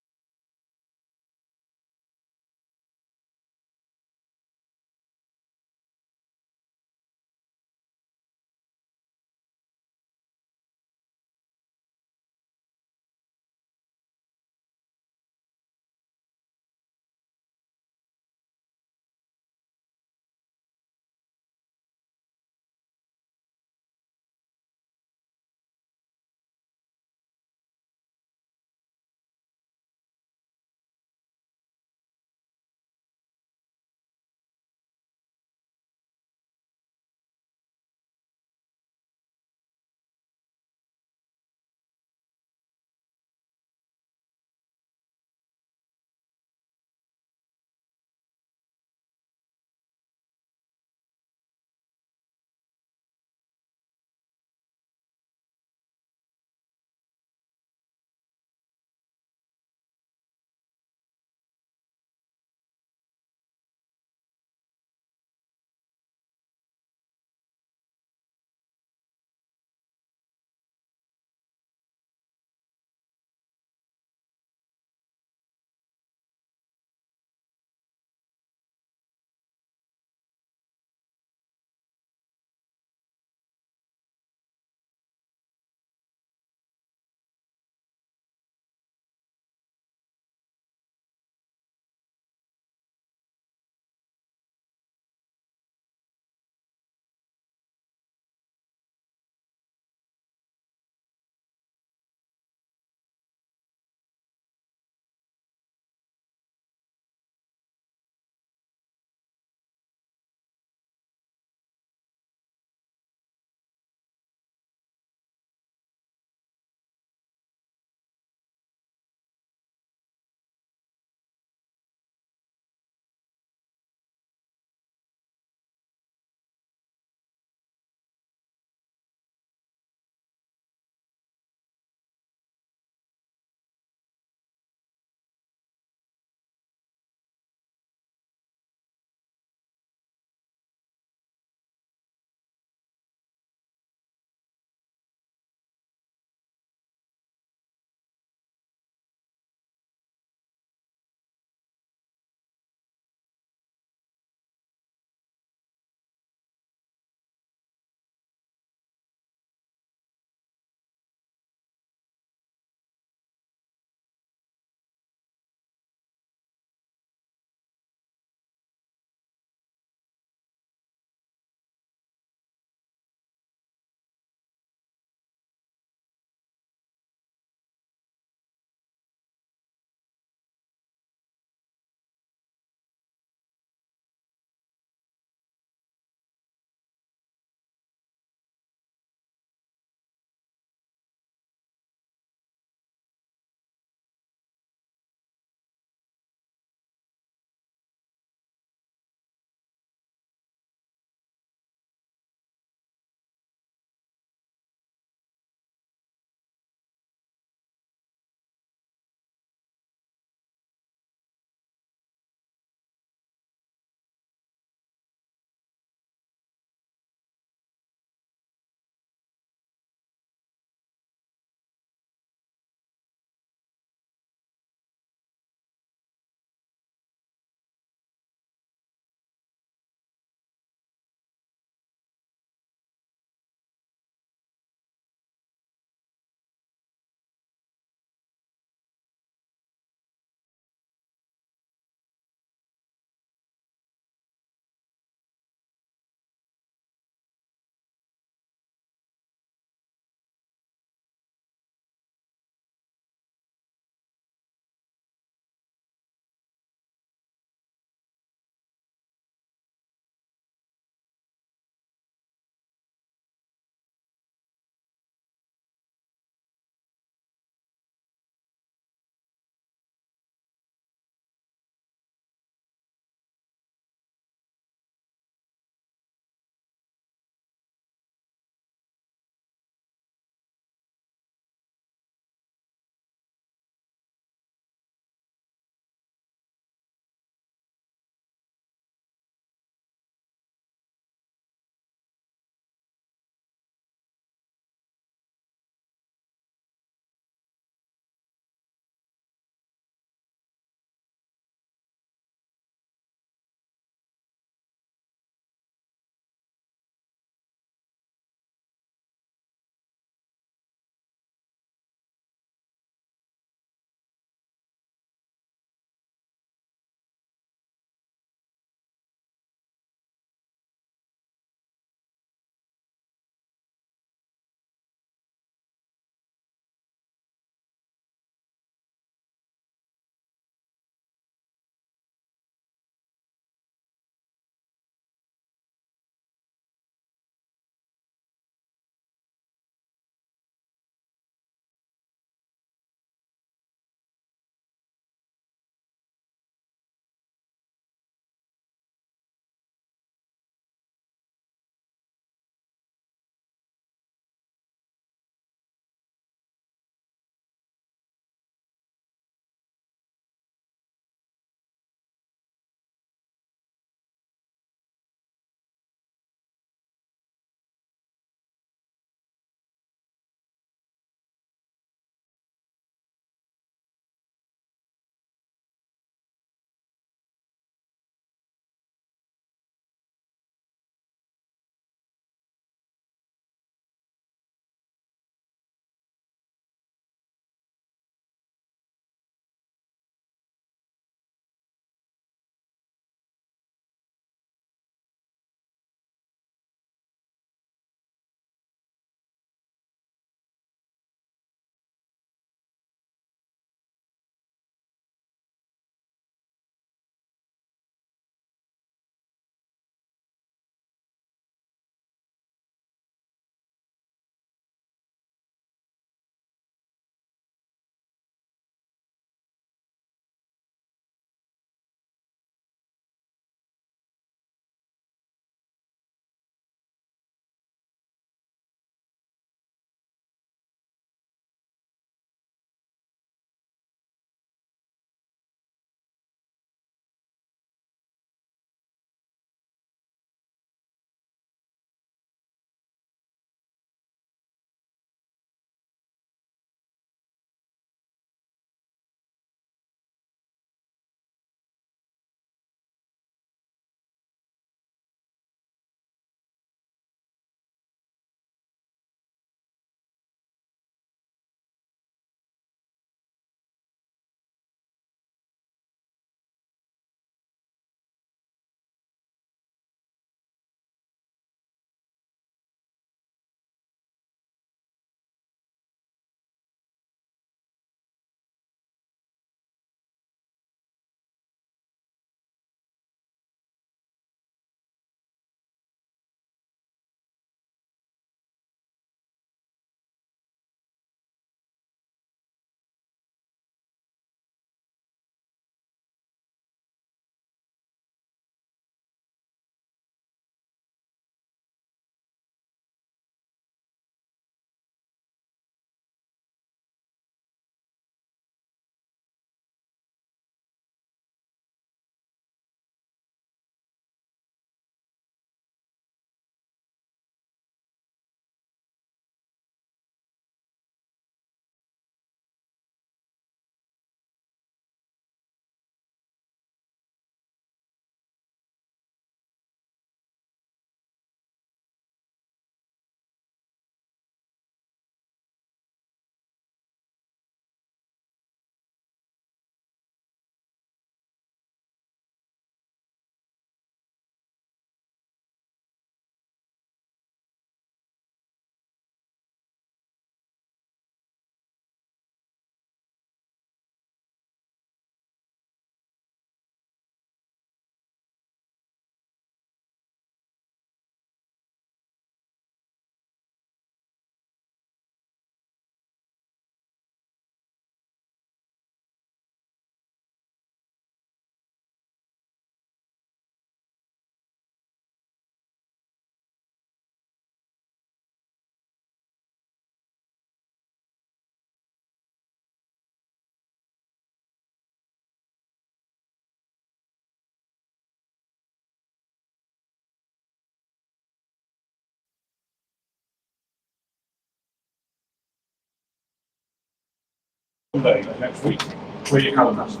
Monday next week. Where you can master.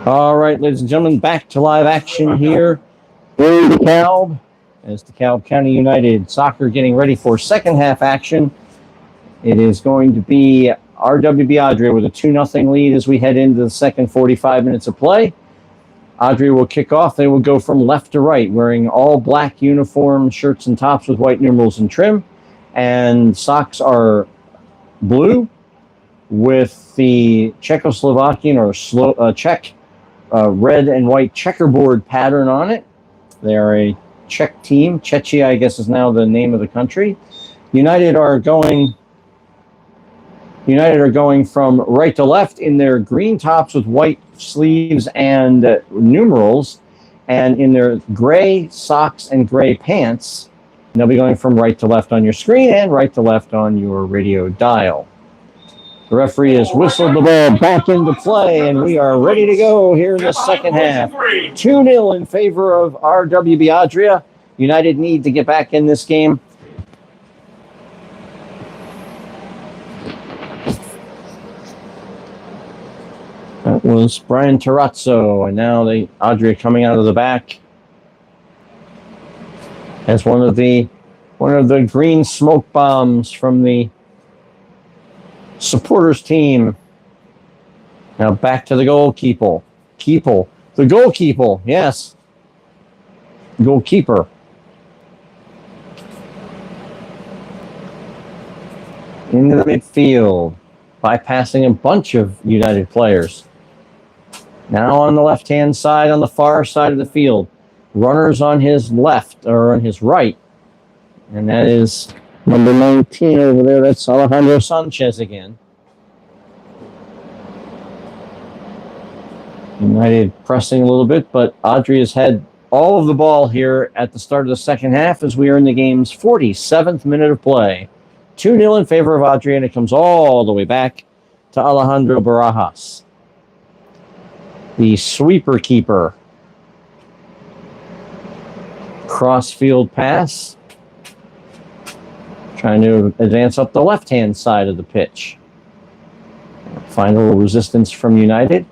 All right, ladies and gentlemen, back to live action here in DeKalb. As DeKalb County United Soccer getting ready for second half action. It is going to be RWB Adria with a 2-0 lead as we head into the second 45 minutes of play. Adria will kick off. They will go from left to right, wearing all black uniform shirts and tops with white numerals and trim. And socks are blue with the Czechoslovakian or Czech red and white checkerboard pattern on it. They are a Czech team. Czechia, I guess, is now the name of the country. United are going from right to left in their green tops with white sleeves and numerals, and in their gray socks and gray pants. And they'll be going from right to left on your screen and right to left on your radio dial. The referee has whistled the ball back into play, and we are ready to go here in the second half. 2-0 in favor of RWB Adria. United need to get back in this game. That was Brian Terrazzo, and now Adria coming out of the back as one of the green smoke bombs from the supporters team. Now back to the goalkeeper. The goalkeeper, yes. Goalkeeper. Into the midfield, bypassing a bunch of United players. Now on the left-hand side, on the far side of the field. Runners on his left, or on his right. And that is number 19 over there. That's Alejandro Sanchez again. United pressing a little bit, but Adria's had all of the ball here at the start of the second half as we are in the game's 47th minute of play. 2-0 in favor of Adria, and it comes all the way back to Alejandro Barajas, the sweeper keeper. Cross-field pass. Trying to advance up the left-hand side of the pitch. Find a little resistance from United.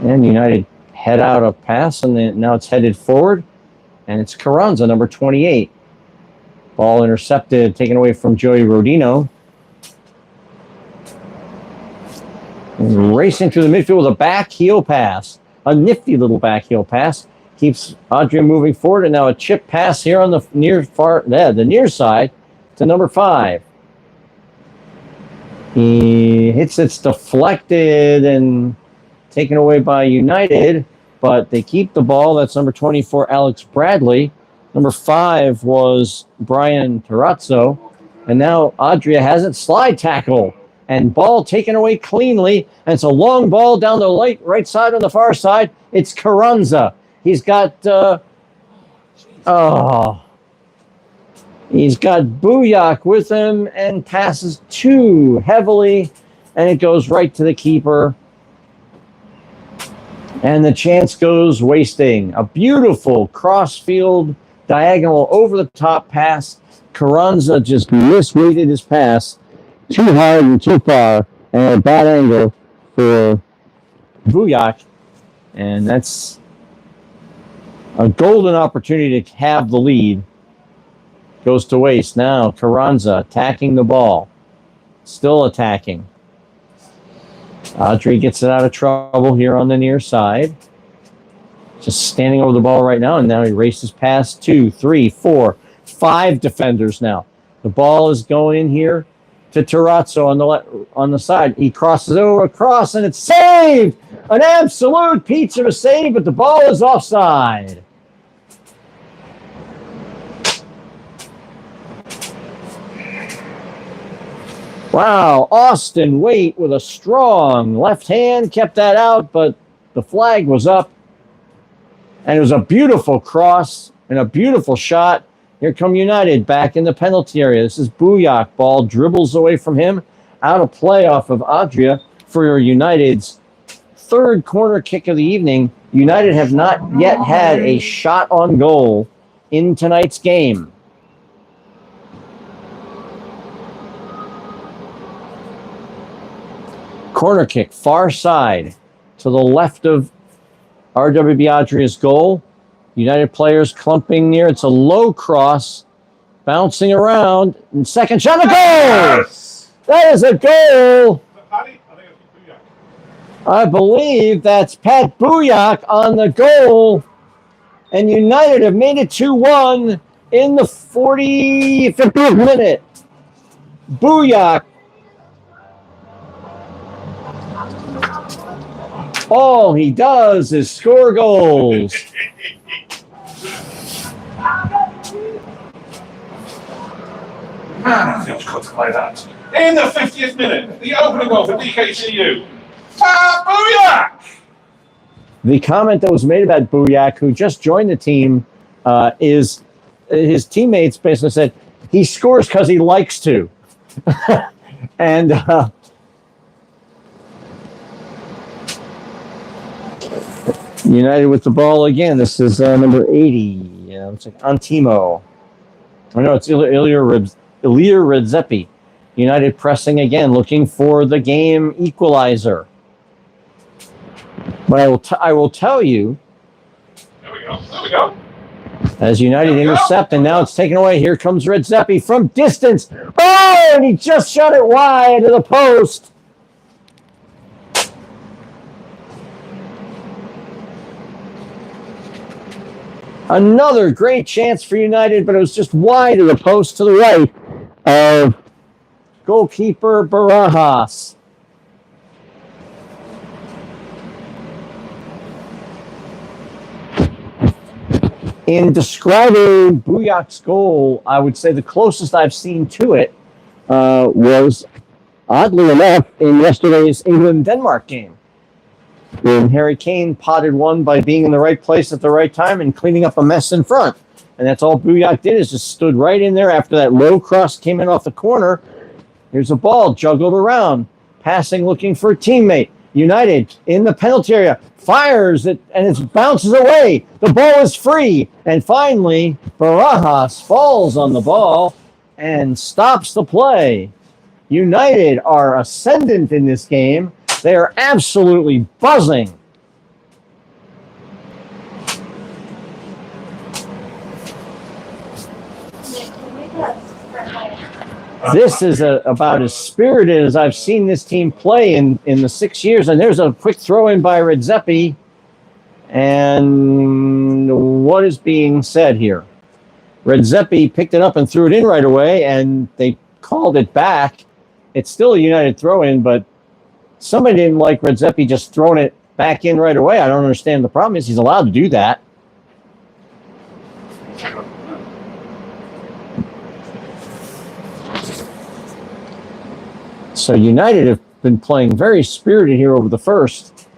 And United head out a pass, and then now it's headed forward. And it's Carranza, number 28. Ball intercepted, taken away from Joey Rodino. And racing through the midfield with a back heel pass. A nifty little back heel pass. Keeps Adria moving forward, and now a chip pass here on the near side to number 5. He hits, it's deflected and taken away by United, but they keep the ball. That's number 24, Alex Bradley. Number 5 was Brian Terrazzo, and now Adria has it. Slide tackle and ball taken away cleanly, and it's a long ball down the right side on the far side. It's Carranza. He's got Bujak with him and passes too heavily, and it goes right to the keeper. And the chance goes wasting. A beautiful cross-field diagonal over-the-top pass. Carranza just misweighted his pass too hard and too far, and a bad angle for Bujak. And that's a golden opportunity to have the lead. Goes to waste. Now Carranza attacking the ball. Still attacking. Adria gets it out of trouble here on the near side. Just standing over the ball right now, and now he races past 2, 3, 4, 5 defenders now. The ball is going in here to Terrazzo on the side. He crosses over across, and it's saved! An absolute pizza to save, but the ball is offside. Wow, Austin Waite with a strong left hand kept that out, but the flag was up. And it was a beautiful cross and a beautiful shot. Here come United back in the penalty area. This is Bujak. Ball dribbles away from him. Out of play off of Adria for United's third corner kick of the evening. United have not yet had a shot on goal in tonight's game. Corner kick, far side, to the left of RWB Adria's goal. United players clumping near. It's a low cross, bouncing around, and second shot, a goal! Yes! That is a goal! Paddy? I think it's Booyak. I believe that's Pat Booyak on the goal. And United have made it 2-1 in the 50th minute. Booyak. All he does is score goals. Man, it feels good to play that. In the 50th minute, the opening goal for DKCU. Booyak! The comment that was made about Booyak, who just joined the team, is his teammates basically said he scores because he likes to. And United with the ball again. This is number 80. It's like Antimo. Oh no, it's Ilir Redzepi. United pressing again, looking for the game equalizer. But I will tell you. There we go. There we go. As United intercept, and now it's taken away. Here comes Redzepi from distance. Oh, and he just shot it wide of the post. Another great chance for United, but it was just wide of the post to the right of goalkeeper Barajas. In describing Booyak's goal, I would say the closest I've seen to it was, oddly enough, in yesterday's England-Denmark game, when Harry Kane potted one by being in the right place at the right time and cleaning up a mess in front. And that's all Booyak did, is just stood right in there after that low cross came in off the corner. Here's a ball juggled around, passing, looking for a teammate. United in the penalty area, fires it, and it bounces away. The ball is free. And finally, Barajas falls on the ball and stops the play. United are ascendant in this game. They are absolutely buzzing. This is about as spirited as I've seen this team play in the 6 years. And there's a quick throw in by Redzepi. And what is being said here? Redzepi picked it up and threw it in right away, and they called it back. It's still a United throw in, but somebody didn't like Redzepi just throwing it back in right away. I don't understand. The problem is he's allowed to do that. So United have been playing very spirited here over the first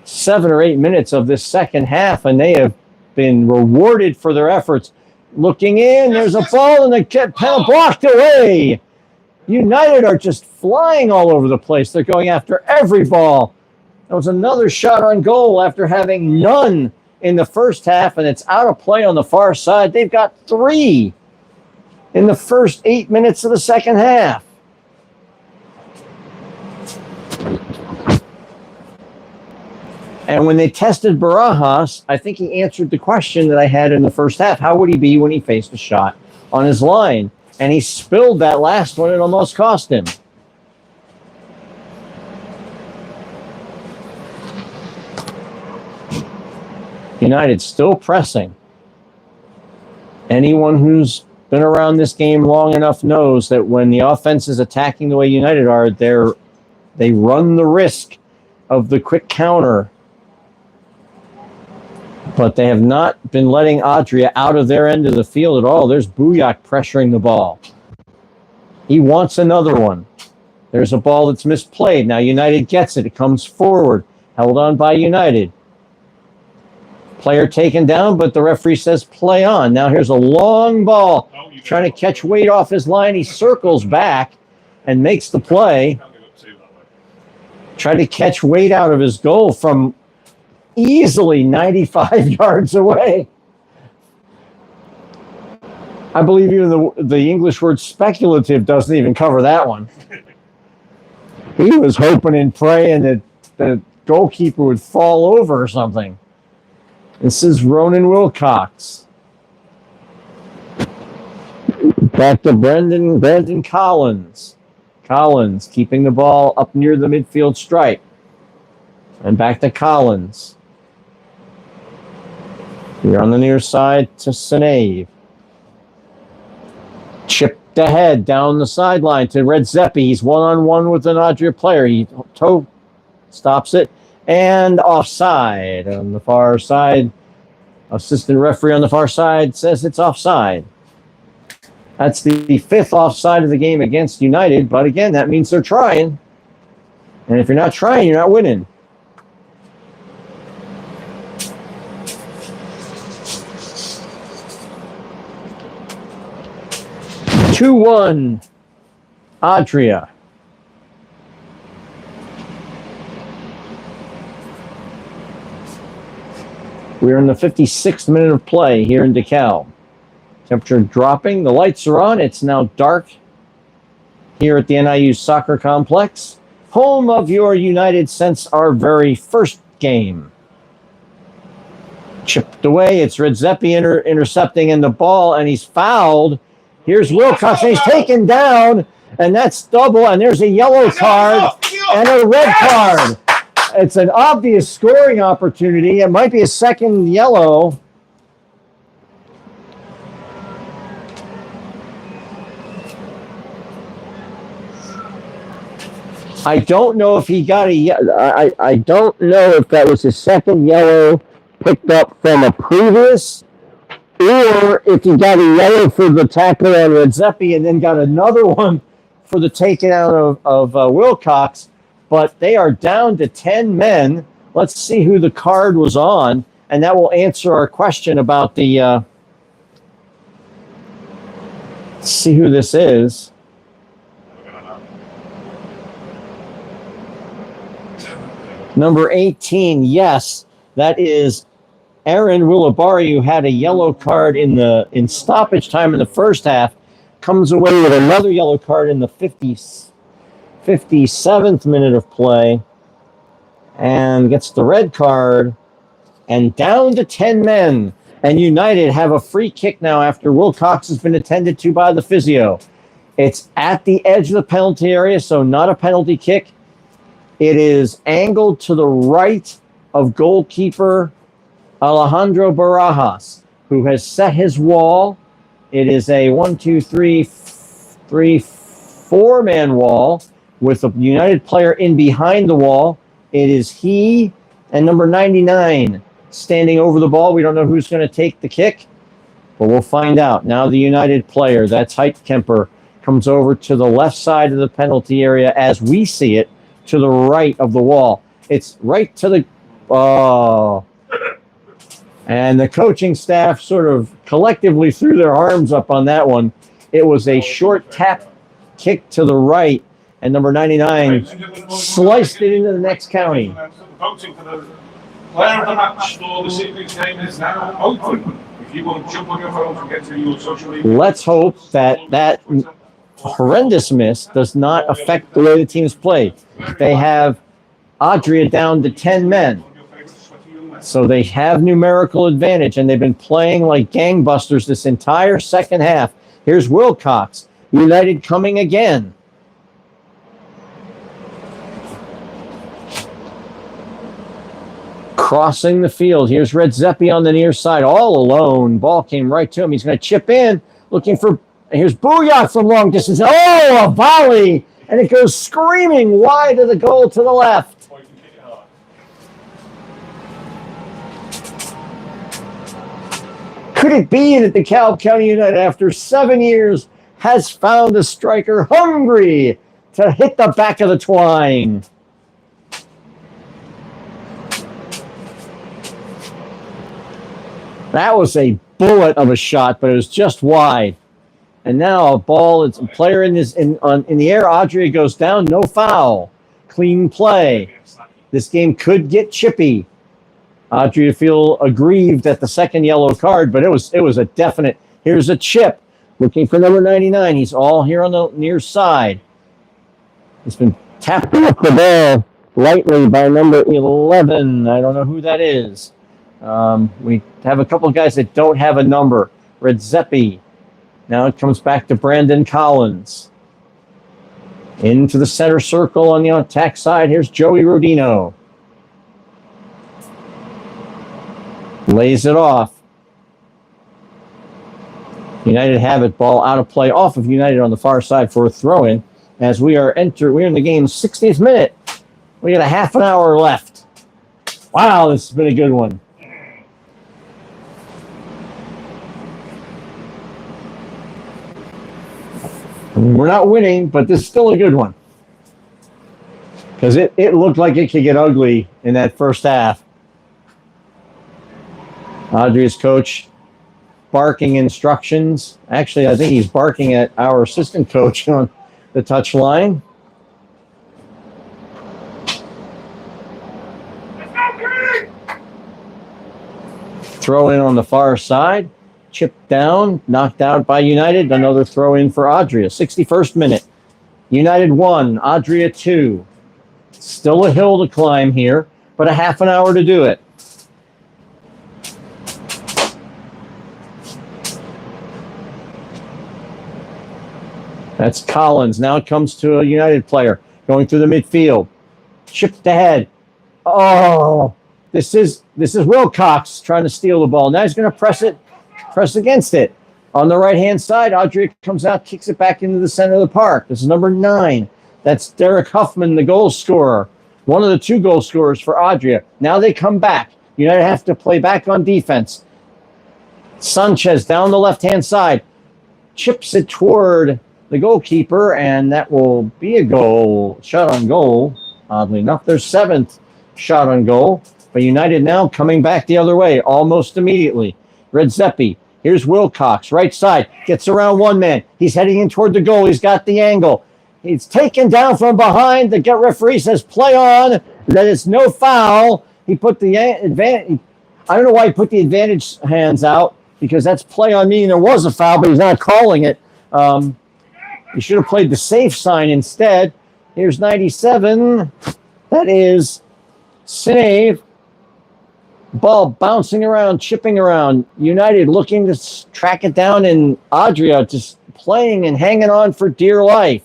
7 or 8 minutes of this second half, and they have been rewarded for their efforts. Looking in, there's a ball, and the penalty blocked away. United are just flying all over the place. They're going after every ball. That was another shot on goal after having none in the first half, and it's out of play on the far side. They've got 3 in the first 8 minutes of the second half. And when they tested Barajas, I think he answered the question that I had in the first half. How would he be when he faced a shot on his line? And he spilled that last one. It almost cost him. United still pressing. Anyone who's been around this game long enough knows that when the offense is attacking the way United are, they run the risk of the quick counter. But they have not been letting Adria out of their end of the field at all. There's Booyak pressuring the ball. He wants another one. There's a ball that's misplayed. Now United gets it. It comes forward. Held on by United. Player taken down, but the referee says play on. Now here's a long ball. Trying to catch weight off his line. He circles back and makes the play. Tried to catch weight out of his goal from easily 95 yards away. I believe even the English word speculative doesn't even cover that one. He was hoping and praying that the goalkeeper would fall over or something. This is Ronan Wilcox. Back to Brandon Collins. Collins keeping the ball up near the midfield stripe. And back to Collins. Here on the near side to Sinave. Chipped ahead down the sideline to Red Zeppi. He's one-on-one with an Adria player. He stops it. And offside on the far side. Assistant referee on the far side says it's offside. That's the fifth offside of the game against United. But again, that means they're trying. And if you're not trying, you're not winning. Two-one, Adria. We're in the 56th minute of play here in DeKalb. Temperature dropping. The lights are on. It's now dark here at the NIU Soccer Complex, home of your United since our very first game. Chipped away. It's Red Zeppi intercepting in the ball, and he's fouled. Here's Wilcox, and he's taken down, and that's double, and there's a yellow card and a red card. It's an obvious scoring opportunity. It might be a second yellow. I don't know if he got I don't know if that was his second yellow picked up from a previous, or if he got a yellow for the tackle on Red Zeppi and then got another one for the taking out of Wilcox. But they are down to 10 men. Let's see who the card was on, and that will answer our question about the... let's see who this is. Number 18, yes, that is Aaron Willabari, who had a yellow card in stoppage time in the first half, comes away with another yellow card in the 57th minute of play and gets the red card, and down to 10 men. And United have a free kick now after Wilcox has been attended to by the physio. It's at the edge of the penalty area, so not a penalty kick. It is angled to the right of goalkeeper Alejandro Barajas, who has set his wall. It is a 4-man wall with a United player in behind the wall. It is he and number 99 standing over the ball. We don't know who's going to take the kick, but we'll find out. Now the United player, that's Heitkemper, comes over to the left side of the penalty area as we see it, to the right of the wall. It's right to the... oh. And the coaching staff sort of collectively threw their arms up on that one. It was a short tap kick to the right, and number 99 sliced it into the next county. Voting for the player of the match for this evening's game is now open. If you want to jump on your phone and get to your social media. Let's hope that horrendous miss does not affect the way the teams play. They have Adria down to 10 men. So they have numerical advantage, and they've been playing like gangbusters this entire second half. Here's Wilcox. United coming again. Crossing the field. Here's Red Zeppi on the near side, all alone. Ball came right to him. He's going to chip in, looking for... Here's Booyah from long distance. Oh, a volley! And it goes screaming wide of the goal to the left. Could it be that DeKalb County United, after 7 years, has found a striker hungry to hit the back of the twine? That was a bullet of a shot, but it was just wide. And now a ball, it's a player in the air. Adria goes down, no foul. Clean play. This game could get chippy. Adria feel aggrieved at the second yellow card, but it was a definite. Here's a chip, looking for number 99. He's all here on the near side. It's been Tapped off the ball lightly by number 11. I don't know who that is. We have a couple of guys that don't have a number. Redzepi. Now it comes back to Brandon Collins. Into the center circle on the attack side. Here's Joey Rodino. Lays it off. United have it. Ball out of play off of United on the far side for a throw-in. As we're in the game's 60th minute. We got a half an hour left. Wow, this has been a good one. We're not winning, but this is still a good one. Because it looked like it could get ugly in that first half. Adria's coach barking instructions. Actually, I think he's barking at our assistant coach on the touchline. Throw in on the far side. Chipped down, knocked out by United. Another throw in for Adria. 61st minute. United 1, Adria 2. Still a hill to climb here, but a half an hour to do it. That's Collins. Now it comes to a United player going through the midfield. Chipped ahead. Oh, this is Wilcox trying to steal the ball. Now he's going to press against it. On the right-hand side, Adria comes out, kicks it back into the center of the park. This is number 9. That's Derek Huffman, the goal scorer. One of the 2 goal scorers for Adria. Now they come back. United have to play back on defense. Sanchez down the left-hand side. Chips it toward the goalkeeper, and that will be a goal. Shot on goal, oddly enough. Their 7th shot on goal. But United now coming back the other way almost immediately. Redzepi. Here's Wilcox, right side. Gets around one man. He's heading in toward the goal. He's got the angle. He's taken down from behind. The referee says play on. That it's no foul. He put the advantage. I don't know why he put the advantage hands out, because that's play on, meaning there was a foul, but he's not calling it. He should have played the safe sign instead. Here's 97. That is save. Ball bouncing around, chipping around. United looking to track it down, and Adria just playing and hanging on for dear life.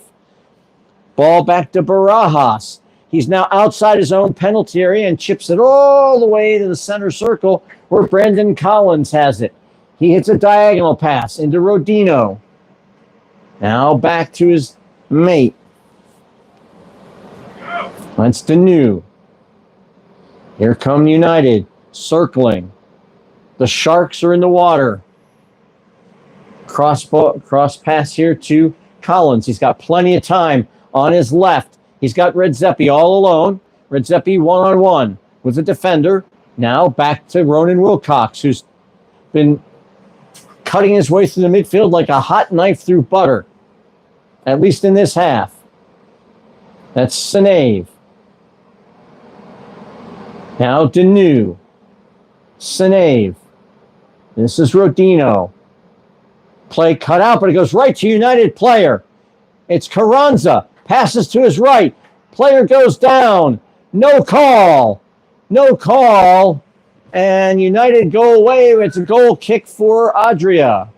Ball back to Barajas. He's now outside his own penalty area and chips it all the way to the center circle where Brandon Collins has it. He hits a diagonal pass into Rodino. Now back to his mate. That's Danu. Here come United, circling. The Sharks are in the water. Cross pass here to Collins. He's got plenty of time on his left. He's got Redzepi all alone. Redzepi one-on-one with the defender. Now back to Ronan Wilcox, who's been cutting his way through the midfield like a hot knife through butter, at least in this half. That's Sinave. Now Danu. Sinave. This is Rodino. Play cut out, but it goes right to United player. It's Carranza. Passes to his right. Player goes down. No call. No call. And United go away. It's a goal kick for Adria.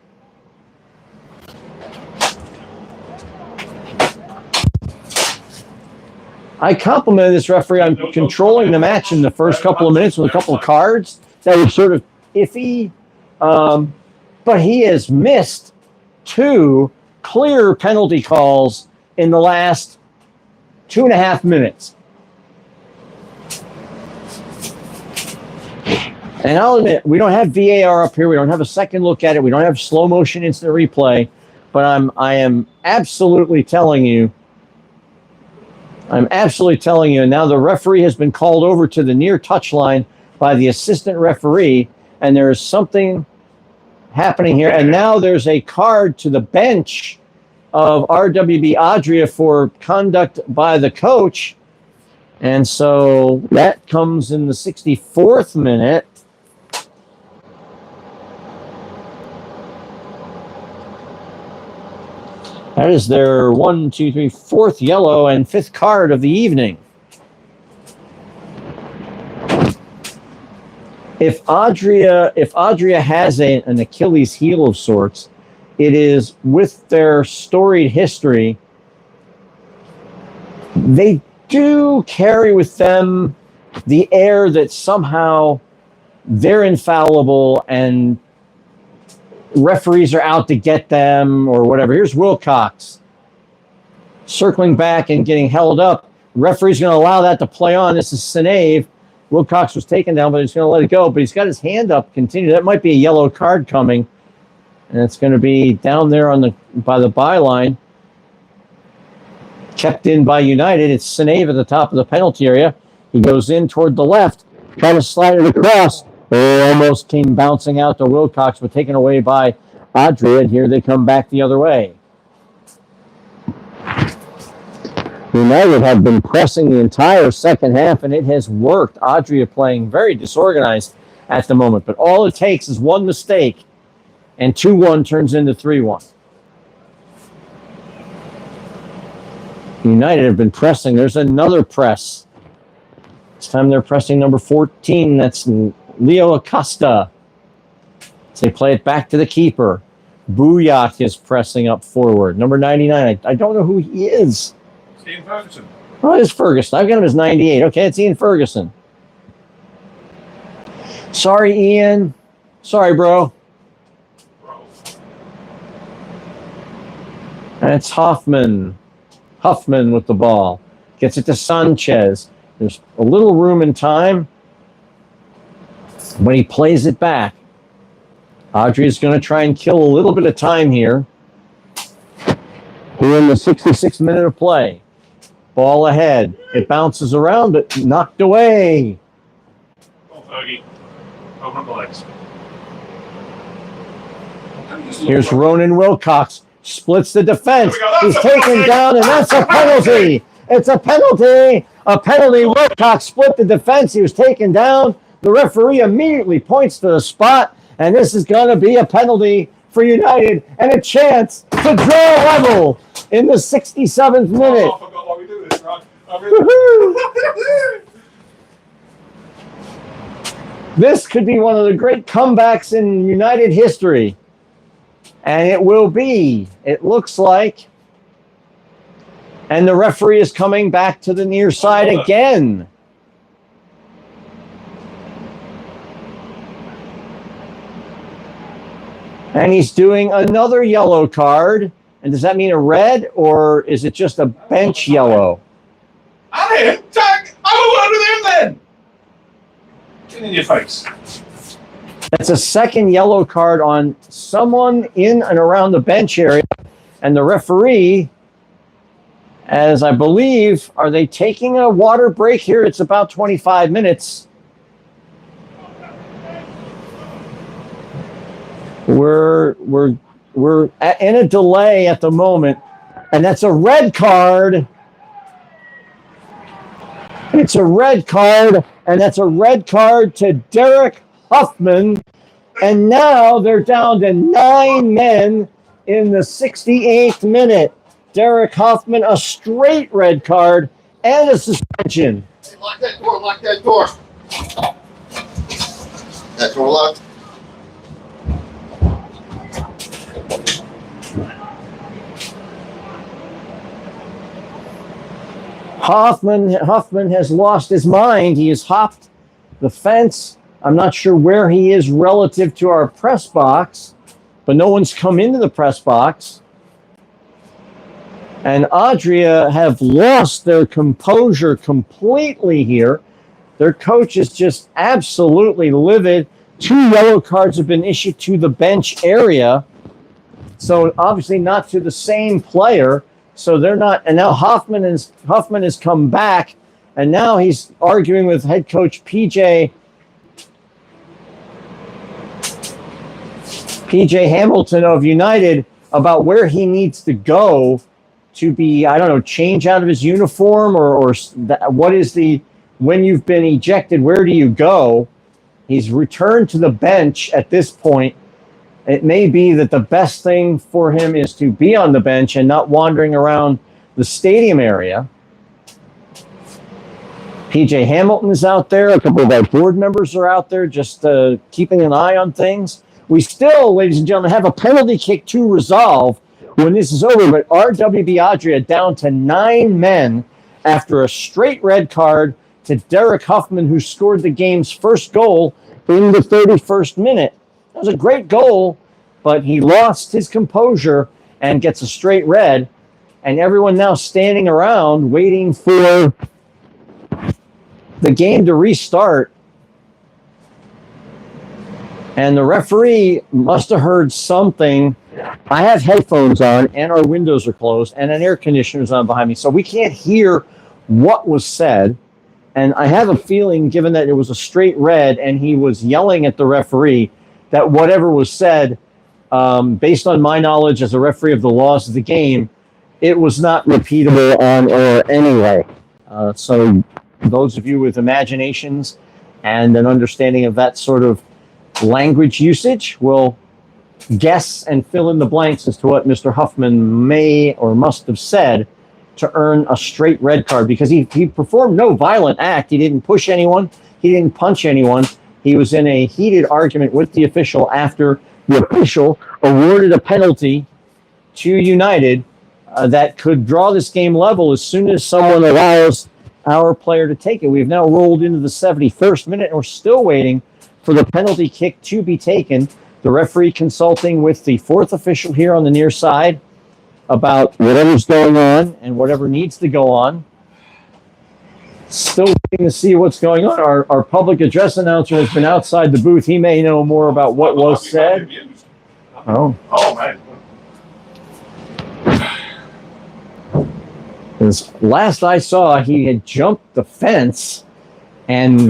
I complimented this referee on controlling the match in the first couple of minutes with a couple of cards that were sort of iffy. But he has missed 2 clear penalty calls in the last 2.5 minutes. And I'll admit, we don't have VAR up here. We don't have a second look at it. We don't have slow motion instant replay. But I am absolutely telling you, and now the referee has been called over to the near touchline by the assistant referee, and there is something happening here. And now there's a card to the bench of RWB Adria for conduct by the coach. And so that comes in the 64th minute. That is their 4th yellow and 5th card of the evening. If Adria has an Achilles heel of sorts, it is with their storied history. They do carry with them the air that somehow they're infallible and referees are out to get them or whatever. Here's Wilcox circling back and getting held up. Referee's going to allow that to play on. This is Sinave. Wilcox was taken down, but he's going to let it go. But he's got his hand up. Continue. That might be a yellow card coming, and it's going to be down there by the byline. Kept in by United. It's Sinave at the top of the penalty area. He goes in toward the left, trying to slide it across. Almost came bouncing out to Wilcox, but taken away by Adria, and here they come back the other way. United have been pressing the entire second half, and it has worked. Adria playing very disorganized at the moment, but all it takes is one mistake, and 2-1 turns into 3-1. United have been pressing. There's another press. This time they're pressing number 14. That's Leo Acosta. So they play it back to the keeper. Booyak is pressing up forward. Number 99. I don't know who he is. Ian Ferguson. Oh, it's Ferguson. I've got him as 98. Okay, it's Ian Ferguson. Sorry, Ian. Sorry, bro. And it's Hoffman. Huffman with the ball. Gets it to Sanchez. There's a little room and time when he plays it back. Adria's going to try and kill a little bit of time here. We're in the 66th minute of play. Ball ahead. It bounces around, but knocked away. Oh, Fergie. Open up the legs. Here's Ronan Wilcox. Splits the defense. He's taken down, and that's a penalty. It's a penalty. A penalty. Wilcox split the defense. He was taken down. The referee immediately points to the spot, and this is going to be a penalty for United and a chance to draw level in the 67th minute. Oh, I forgot why we do this, right? This could be one of the great comebacks in United history. And it will be, it looks like. And the referee is coming back to the near side again. And he's doing another yellow card. And does that mean a red, or is it just a bench yellow? I didn't. Jack, I will word with him then. Get in your face. That's a second yellow card on someone in and around the bench area. And the referee, as I believe, are they taking a water break here? It's about 25 minutes. We're in a delay at the moment, and that's a red card. It's a red card, and that's a red card to Derek Huffman. And now they're down to 9 men in the 68th minute. Derek Huffman, a straight red card and a suspension. Hey, lock that door, lock that door. That door locked. Huffman has lost his mind. He has hopped the fence. I'm not sure where he is relative to our press box, but no one's come into the press box. And Adria have lost their composure completely here. Their coach is just absolutely livid. 2 yellow cards have been issued to the bench area. So obviously not to the same player. So they're not, and now Huffman has come back, and now he's arguing with head coach PJ Hamilton of United about where he needs to go to be, I don't know, change out of his uniform or what is the, when you've been ejected, where do you go? He's returned to the bench at this point, It may be that the best thing for him is to be on the bench and not wandering around the stadium area. PJ Hamilton is out there. A couple of our board members are out there just keeping an eye on things. We still, ladies and gentlemen, have a penalty kick to resolve when this is over, but RWB Adria down to 9 men after a straight red card to Derek Huffman, who scored the game's first goal in the 31st minute. That was a great goal, but he lost his composure and gets a straight red, and everyone now standing around waiting for the game to restart. And the referee must have heard something. I have headphones on, and our windows are closed, and an air conditioner is on behind me, so we can't hear what was said. And I have a feeling, given that it was a straight red and he was yelling at the referee, that whatever was said, based on my knowledge as a referee of the laws of the game, it was not repeatable on air anyway. So those of you with imaginations and an understanding of that sort of language usage will guess and fill in the blanks as to what Mr. Huffman may or must have said to earn a straight red card, because he performed no violent act. He didn't push anyone. He didn't punch anyone. He was in a heated argument with the official after the official awarded a penalty to United that could draw this game level as soon as someone allows our player to take it. We've now rolled into the 71st minute, and we're still waiting for the penalty kick to be taken. The referee consulting with the fourth official here on the near side about whatever's going on and whatever needs to go on. Still waiting to see what's going on. Our public address announcer has been outside the booth. He may know more about what was said. Oh, man. Because last I saw, he had jumped the fence and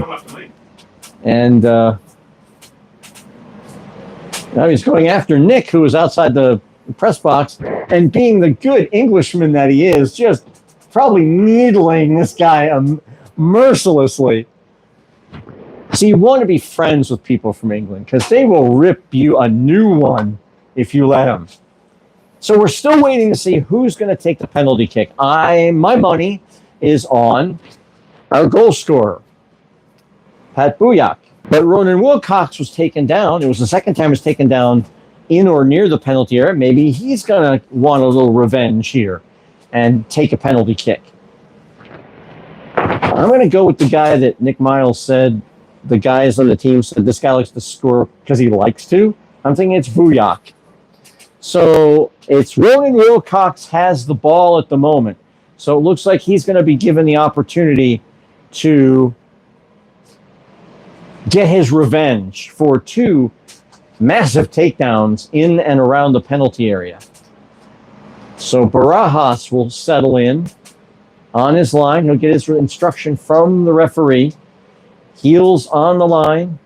now he's going after Nick, who was outside the press box, and being the good Englishman that he is, just probably needling this guy mercilessly. So you want to be friends with people from England, because they will rip you a new one if you let them. So we're still waiting to see who's going to take the penalty kick. My money is on our goal scorer, Pat Bujak. But Ronan Wilcox was taken down. It was the second time he was taken down in or near the penalty area. Maybe he's going to want a little revenge here and take a penalty kick. I'm going to go with the guy that Nick Miles said, the guys on the team said this guy likes to score because he likes to. I'm thinking it's Bujak. So it's Ronan Wilcox has the ball at the moment. So it looks like he's going to be given the opportunity to get his revenge for 2 massive takedowns in and around the penalty area. So Barajas will settle in on his line. He'll get his instruction from the referee. Heels on the line.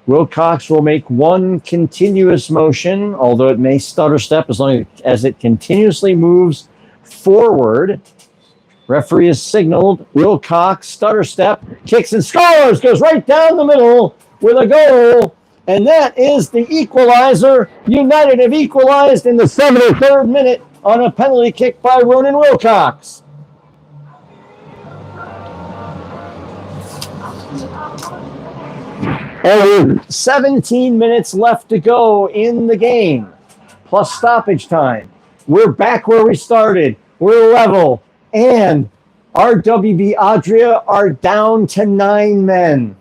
Wilcox will make one continuous motion, although it may stutter step as long as it continuously moves forward. Referee has signaled. Wilcox, stutter step, kicks and scores, goes right down the middle with a goal. And that is the equalizer. United have equalized in the 73rd minute on a penalty kick by Ronan Wilcox. And with 17 minutes left to go in the game, plus stoppage time. We're back where we started. We're level. And RWB Adria are down to 9 men.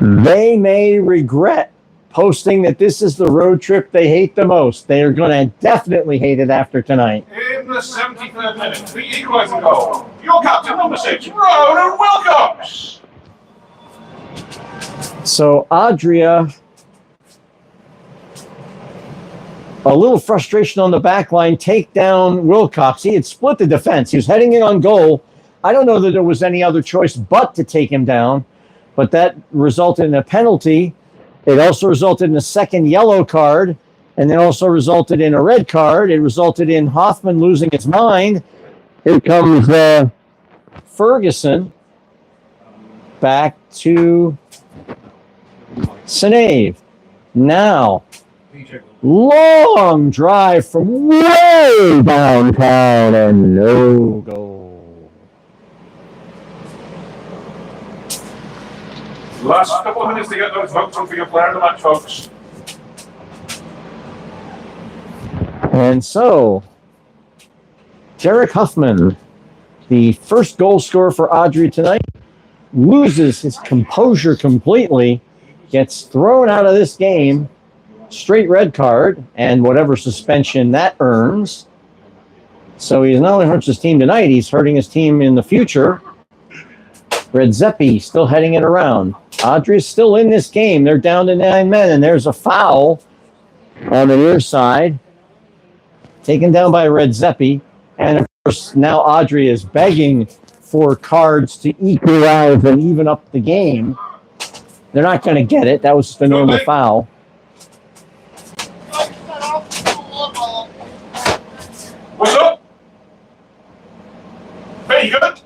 They may regret posting that this is the road trip they hate the most. They are going to definitely hate it after tonight. In the 73rd minute, the equalising goal. Your captain, number 6, Ronan Wilcox. So Adria, a little frustration on the back line, take down Wilcox. He had split the defense. He was heading in on goal. I don't know that there was any other choice but to take him down, but that resulted in a penalty. It also resulted in a second yellow card, and then also resulted in a red card. It resulted in Hoffman losing his mind. Here comes Ferguson. back to Sinave. Now, long drive from way downtown and no goal. Last couple of minutes to get those votes on for your player of the match, folks. And so, Derek Huffman, the first goal scorer for Adria tonight, loses his composure completely, gets thrown out of this game, straight red card, and whatever suspension that earns. So he not only hurts his team tonight, he's hurting his team in the future. Red Zeppi still heading it around. Adria's still in this game. They're down to 9 men, and there's a foul on the near side, taken down by Red Zeppi. And of course, now Adria is begging for cards to equalize and even up the game. They're not going to get it. That was just a normal foul. What's up? Very good.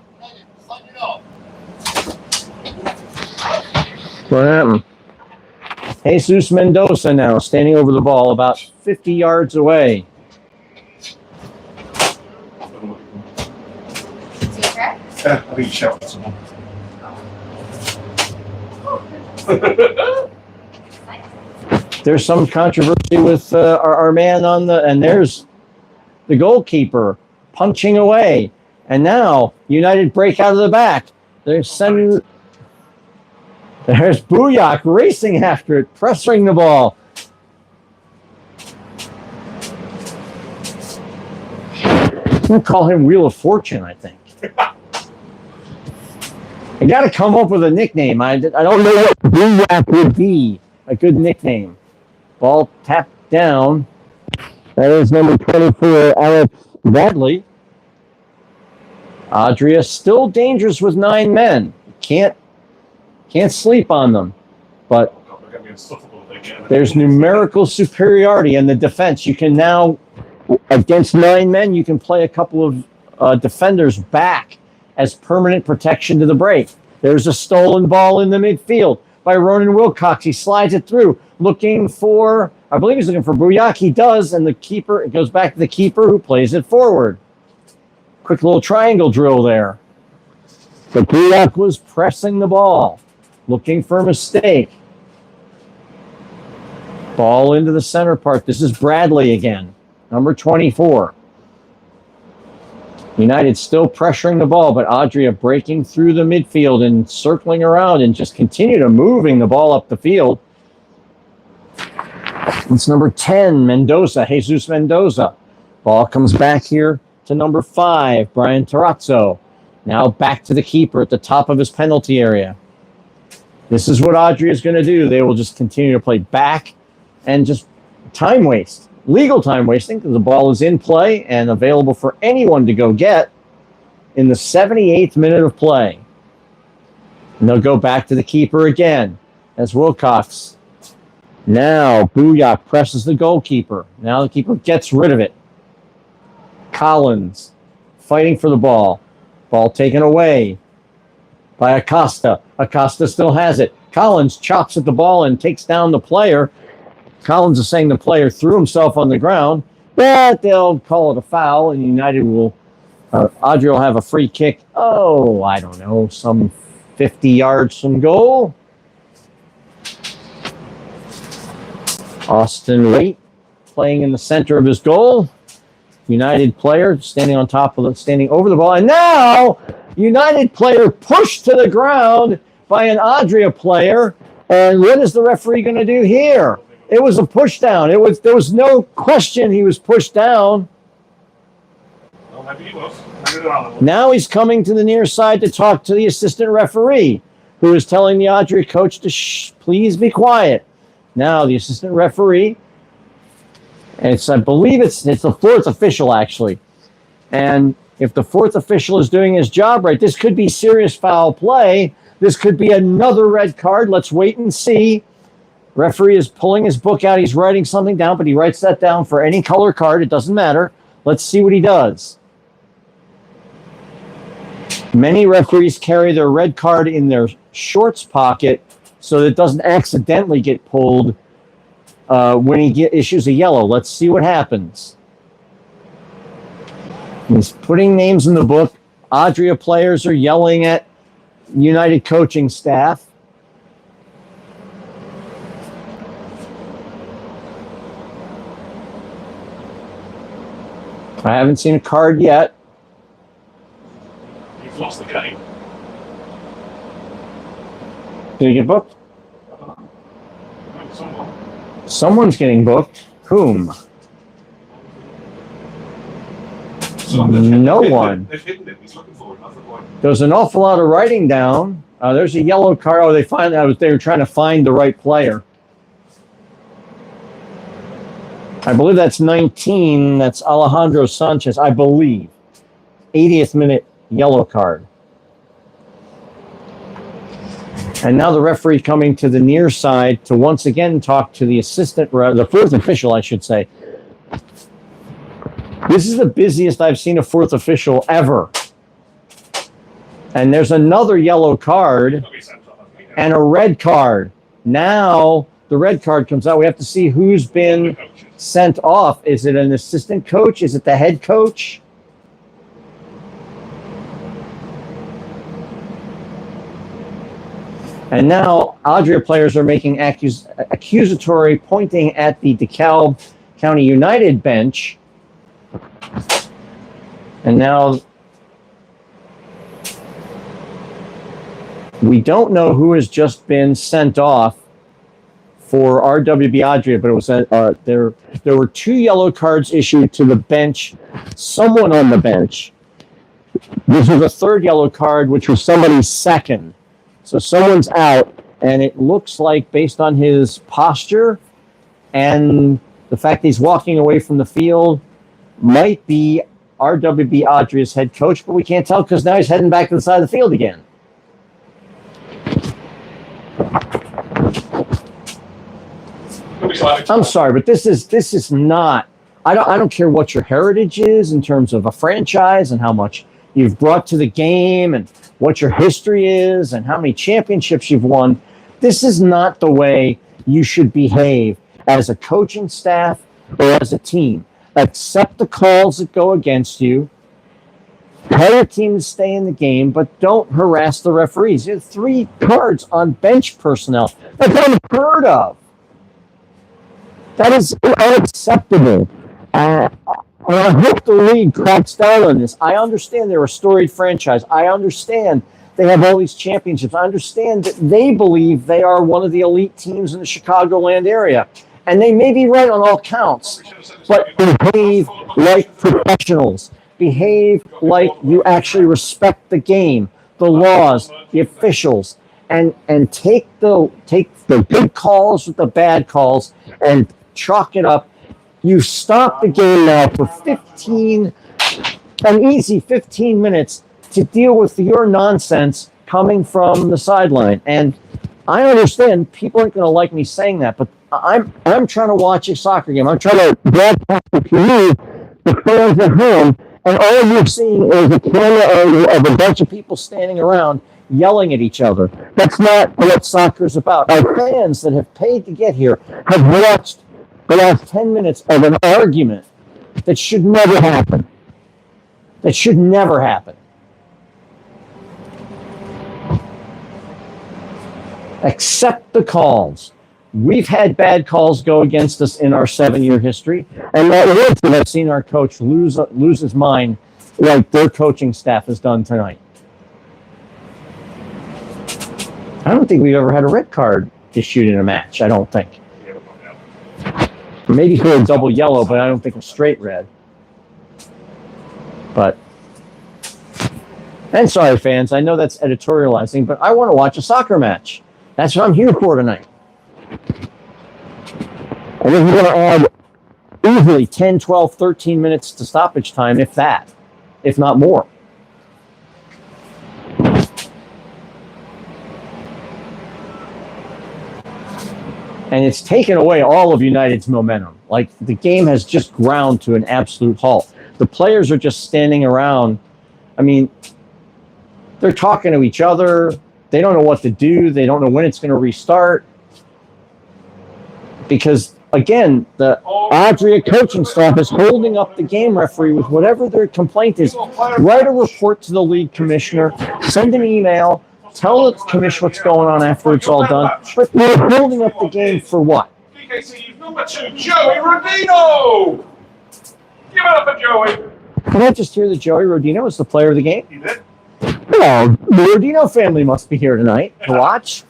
What happened? Jesus Mendoza now standing over the ball about 50 yards away. Yeah, I think you shouted at someone. There's some controversy with our man on the, and there's the goalkeeper punching away. And now United break out of the back. They're sending, there's Booyak racing after it, pressuring the ball. I'm going to call him Wheel of Fortune, I think. I got to come up with a nickname. I don't know what Booyak would be. A good nickname. Ball tapped down. That is number 24, Alex Bradley. Adria still dangerous with 9 men. Can't sleep on them. But there's numerical superiority in the defense. You can now, against 9 men, you can play a couple of defenders back as permanent protection to the break. There's a stolen ball in the midfield by Ronan Wilcox. He slides it through, looking for, I believe he's looking for Booyak. He does, and the keeper, it goes back to the keeper who plays it forward. Quick little triangle drill there. But Booyak was pressing the ball, looking for a mistake. Ball into the center part. This is Bradley again, number 24. United still pressuring the ball, but Adria breaking through the midfield and circling around and just continue to moving the ball up the field. It's number 10, Mendoza, Jesus Mendoza. Ball comes back here to number 5, Brian Tarazzo. Now back to the keeper at the top of his penalty area. This is what Adria is going to do. They will just continue to play back and just time waste. Legal time wasting because the ball is in play and available for anyone to go get in the 78th minute of play. And they'll go back to the keeper again as Wilcox. Now Booyak presses the goalkeeper. Now the keeper gets rid of it. Collins fighting for the ball. Ball taken away by Acosta. Acosta still has it. Collins chops at the ball and takes down the player. Collins is saying the player threw himself on the ground, but they'll call it a foul, and United will, Adria will have a free kick. Oh, I don't know, some 50 yards from goal. Austin Waite playing in the center of his goal. United player standing on top of it, standing over the ball, and now United player pushed to the ground by an Adria player. And what is the referee going to do here? It was a push down. There was no question he was pushed down. Now he's coming to the near side to talk to the assistant referee, who is telling the Adria coach to please be quiet. Now the assistant referee, and I believe it's the 4th official actually. And if the 4th official is doing his job right, this could be serious foul play. This could be another red card. Let's wait and see. Referee is pulling his book out. He's writing something down, but he writes that down for any color card. It doesn't matter. Let's see what he does. Many referees carry their red card in their shorts pocket so that it doesn't accidentally get pulled when he issues a yellow. Let's see what happens. He's putting names in the book. Adria players are yelling at United coaching staff. I haven't seen a card yet. You've lost the game. Did he get booked? Someone. Someone's getting booked. Whom? No one. They've hidden it. He's looking for it. That's the point. There's an awful lot of writing down. There's a yellow card. Oh, they were trying to find the right player. I believe that's 19. That's Alejandro Sanchez, I believe. 80th minute yellow card. And now the referee coming to the near side to once again talk to the the fourth official, I should say. This is the busiest I've seen a fourth official ever. And there's another yellow card and a red card. Now the red card comes out. We have to see who's been sent off. Is it an assistant coach? Is it the head coach? And now Adria players are making accusatory pointing at the DeKalb County United bench. And now we don't know who has just been sent off for RWB Adria, but it was there were 2 yellow cards issued to the bench, someone on the bench. This was a 3rd yellow card, which was somebody's 2nd. So someone's out, and it looks like, based on his posture and the fact that he's walking away from the field, might be RWB Adria's head coach, but we can't tell because now he's heading back to the side of the field again. I'm sorry, but this is not. I don't care what your heritage is in terms of a franchise and how much you've brought to the game and what your history is and how many championships you've won. This is not the way you should behave as a coaching staff or as a team. Accept the calls that go against you. Tell your team to stay in the game, but don't harass the referees. You have 3 cards on bench personnel. That's unheard of. That is unacceptable. I hope the league cracks down on this. I understand they're a storied franchise. I understand they have all these championships. I understand that they believe they are one of the elite teams in the Chicagoland area. And they may be right on all counts, but behave like professionals. Behave like you actually respect the game, the laws, the officials, and take the good calls with the bad calls and chalk it up. You stop the game now for an easy 15 minutes to deal with your nonsense coming from the sideline. And I understand people aren't going to like me saying that, but I'm trying to watch a soccer game. I'm trying to broadcast it to you, the fans at home, and all you're seeing is a camera angle of a bunch of people standing around yelling at each other. That's not what soccer is about. Our fans that have paid to get here have watched the last 10 minutes of an argument that should never happen. That should never happen. Accept the calls. We've had bad calls go against us in our 7-year history, and not once have I seen our coach lose his mind like their coaching staff has done tonight. I don't think we've ever had a red card issued in a match. I don't think. Maybe for a double yellow, but I don't think a straight red. But, and sorry fans, I know that's editorializing, but I want to watch a soccer match. That's what I'm here for tonight. And then we're going to add easily 10, 12, 13 minutes to stoppage time, if that, if not more. And it's taken away all of United's momentum. Like, the game has just ground to an absolute halt. The players are just standing around. I mean, they're talking to each other. They don't know what to do. They don't know when it's going to restart. Because, again, the Adria coaching staff is holding up the game referee with whatever their complaint is. Write a report to the league commissioner, send an email, tell the commission what's going on after it's all done. But they're holding up the game for what? DKCU number 2, Joey Rodino! Give it up for Joey. Can I just hear that Joey Rodino is the player of the game? He did. Well, the Rodino family must be here tonight to watch.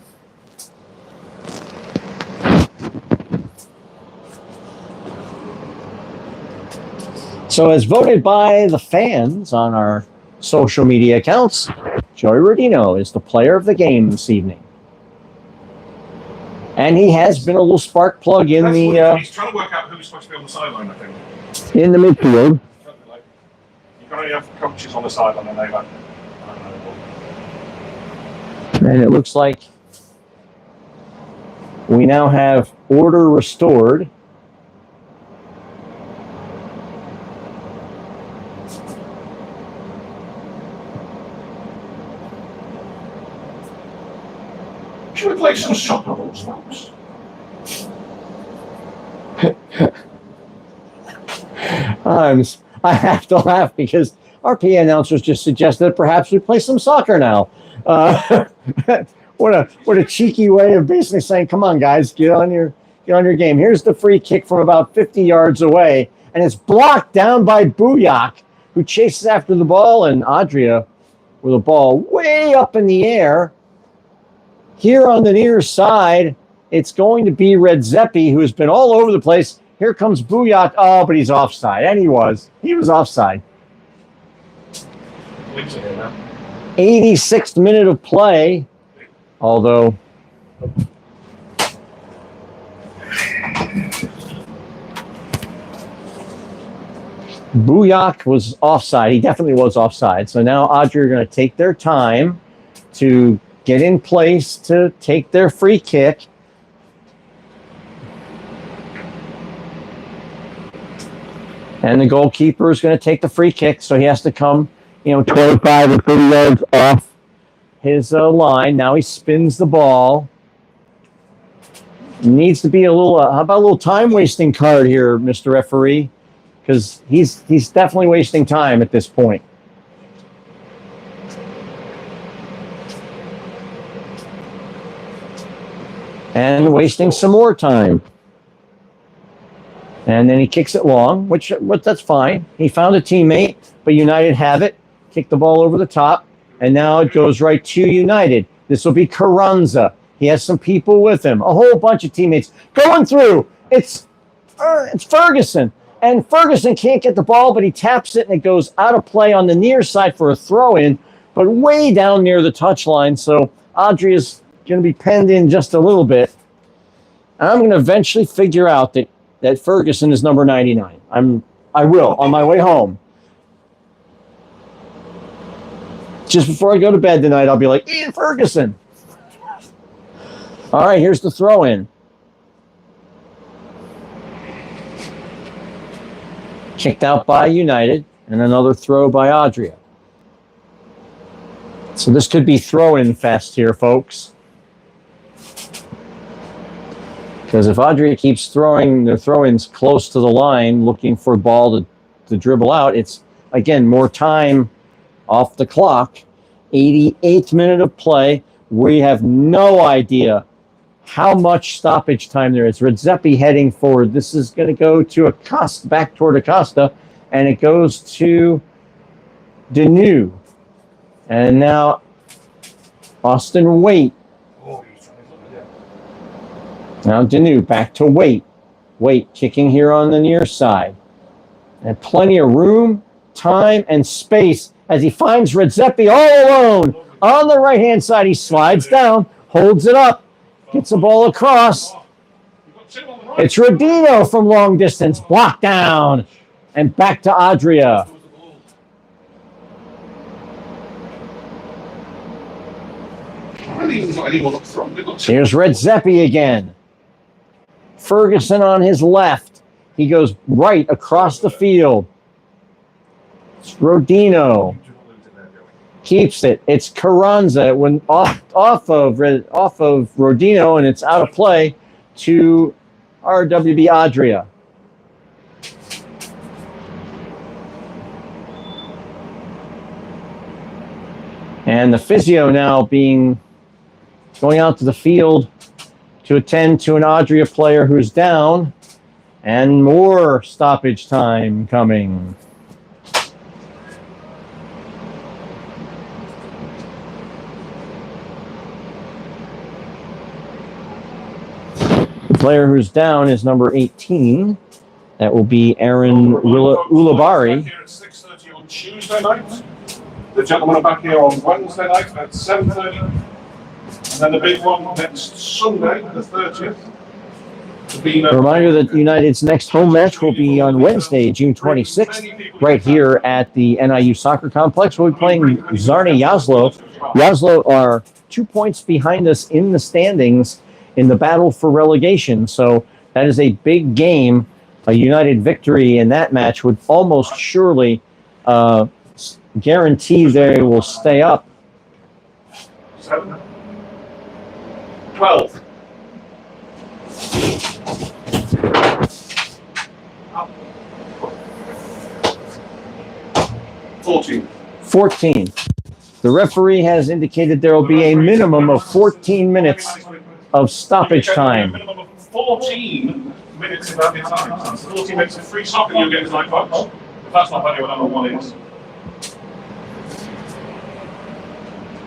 So as voted by the fans on our social media accounts, Joey Rodino is the player of the game this evening. And he has been a little spark plug in He's trying to work out who's supposed to be on the sideline, I think. in the midfield. You can only have coaches on the sideline and they like. And it looks like we now have order restored. Should we play some soccer rules, folks? I have to laugh because our PA announcers just suggested that perhaps we play some soccer now. What a cheeky way of basically saying, "Come on, guys, get on your game." Here's the free kick from about 50 yards away, and it's blocked down by Booyak, who chases after the ball, and Adria with a ball way up in the air. Here on the near side, it's going to be Redzepi, who has been all over the place. Here comes Booyak. Oh, but he's offside. And he was offside. 86th minute of play. Although Booyak was offside. He definitely was offside. So now Adria are going to take their time to get in place to take their free kick. And the goalkeeper is going to take the free kick, so he has to come, 25 or 30 yards off his line. Now he spins the ball. Needs to be a little, how about a little time wasting card here, Mr. Referee? Because he's definitely wasting time at this point. And wasting some more time. And then he kicks it long, which that's fine. He found a teammate, but United have it. Kick the ball over the top, and now it goes right to United. This will be Carranza. He has some people with him, a whole bunch of teammates going through. It's Ferguson, and Ferguson can't get the ball, but he taps it, and it goes out of play on the near side for a throw-in, but way down near the touchline. So Adria's going to be penned in just a little bit. And I'm going to eventually figure out that Ferguson is number 99. I will on my way home. Just before I go to bed tonight, I'll be like, Ian Ferguson. All right, here's the throw-in. Kicked out by United, and another throw by Adria. So this could be throw-in fest here, folks. Because if Adria keeps throwing their throw-ins close to the line, looking for a ball to dribble out, it's, again, more time off the clock. 88th minute of play. We have no idea how much stoppage time there is. Redzepi heading forward. This is going to go to Acosta, back toward Acosta, and it goes to Danu. And now Austin Waite. Now Danu back to Waite. Waite kicking here on the near side. And plenty of room, time, and space as he finds Redzepi all alone. On the right-hand side, he slides down, holds it up, gets the ball across. It's Rodino from long distance, blocked down, and back to Adria. Here's Redzepi again. Ferguson on his left. He goes right across the field. It's Rodino. keeps it. It's Carranza. It went off of Rodino, and it's out of play to RWB Adria. And the physio now going out to the field to attend to an Adria player who's down, and more stoppage time coming. The player who's down is number 18. That will be Aaron Ulabari. Here at 6:30 on Tuesday night. The gentlemen are back here on Wednesday night at 7:30. And then the big one next Sunday, the 30th. A reminder that United's next home match will be on Wednesday, June 26th, right here at the NIU Soccer Complex. We'll be playing Zarni Yazlo. Yazlo are 2 points behind us in the standings in the battle for relegation. So that is a big game. A United victory in that match would almost surely guarantee they will stay up. 7, 12. 14. The referee has indicated there will be a minimum of 14 minutes of stoppage time. Minimum of 14 minutes of added time. 14 minutes of free soccer you'll get tonight, folks. If that's not value, what number one is.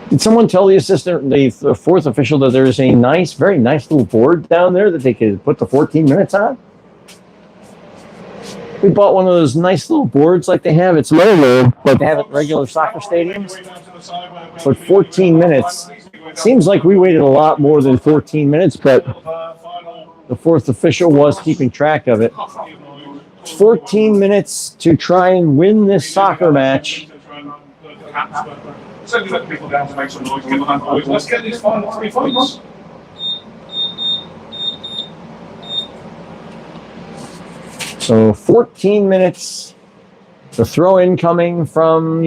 Did someone tell the assistant, the fourth official, that there is a very nice little board down there that they could put the 14 minutes on? We bought one of those nice little boards like they have. It's low, like they have at regular soccer stadiums. But 14 minutes. Seems like we waited a lot more than 14 minutes, but the fourth official was keeping track of it. 14 minutes to try and win this soccer match. Certainly let people down to make some noise. Get the hand boys. Let's get these final 3 points. So 14 minutes. The throw-in coming from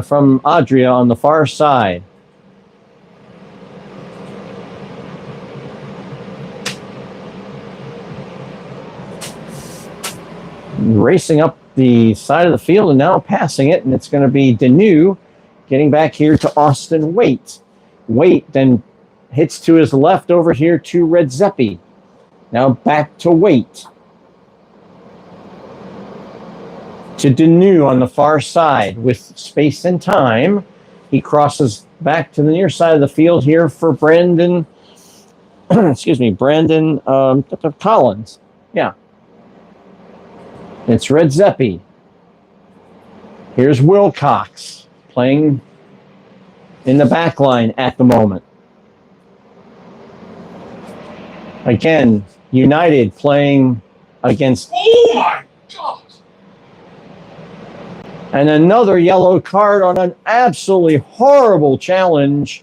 from Adria on the far side. Racing up the side of the field and now passing it, and it's going to be DeKalb getting back here to Austin Waite. Waite then hits to his left over here to Redzepi. Now back to Waite. To DeKalb on the far side with space and time. He crosses back to the near side of the field here for Brandon, Brandon Collins. Yeah. It's Redzepi. Here's Wilcox playing in the back line at the moment. Again, United playing against... Oh my God! And another yellow card on an absolutely horrible challenge.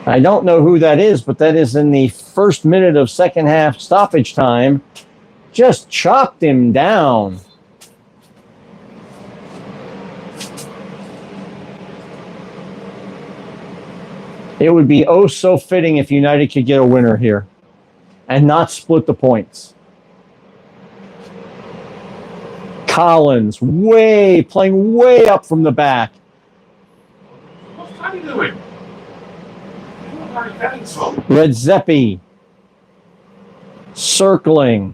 I don't know who that is, but that is in the first minute of second half stoppage time. Just chopped him down. It would be oh so fitting if United could get a winner here and not split the points. Collins playing way up from the back. What's he doing? Redzepi circling,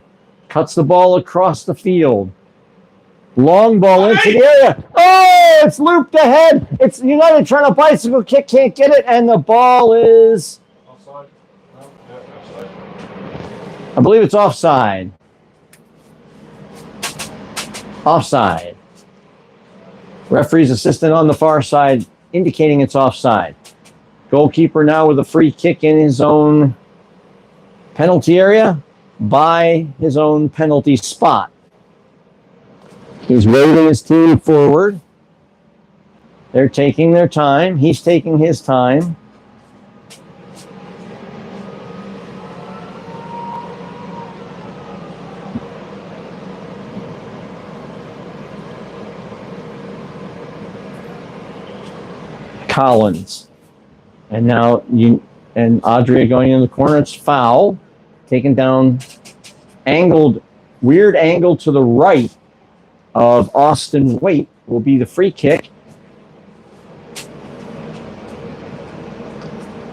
cuts the ball across the field. Long ball into the area. Oh, it's looped ahead. It's United trying to bicycle kick, can't get it, and the ball is... Offside? No, offside. I believe it's offside. Offside. Referee's assistant on the far side indicating it's offside. Goalkeeper now with a free kick in his own penalty area by his own penalty spot. He's waving his team forward. They're taking their time. He's taking his time. Collins. And now Adria going in the corner. It's foul. Taken down, weird angle to the right of Austin Waite will be the free kick.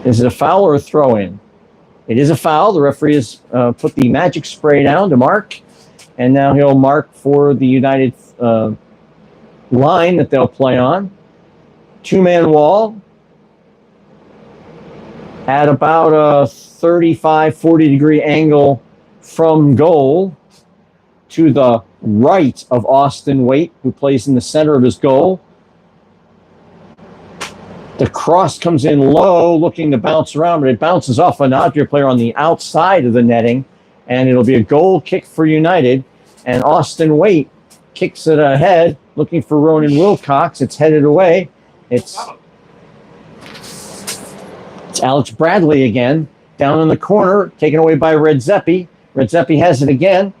Is it a foul or a throw-in? It is a foul. The referee has put the magic spray down to mark. And now he'll mark for the United line that they'll play on. Two-man wall at about a 35, 40-degree angle from goal to the right of Austin Waite, who plays in the center of his goal. The cross comes in low, looking to bounce around, but it bounces off an Adria player on the outside of the netting, and it'll be a goal kick for United. And Austin Waite kicks it ahead, looking for Ronan Wilcox. It's headed away. It's Alex Bradley again, down in the corner, taken away by Redzepi. Redzepi has it again.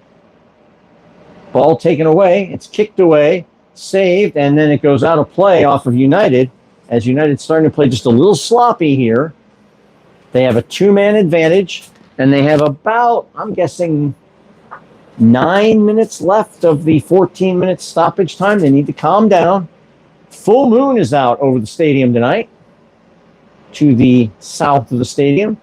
Ball taken away. It's kicked away, saved, and then it goes out of play off of United, as United's starting to play just a little sloppy here. They have a two-man advantage, and they have about, I'm guessing, 9 minutes left of the 14-minute stoppage time. They need to calm down. Full moon is out over the stadium tonight, to the south of the stadium.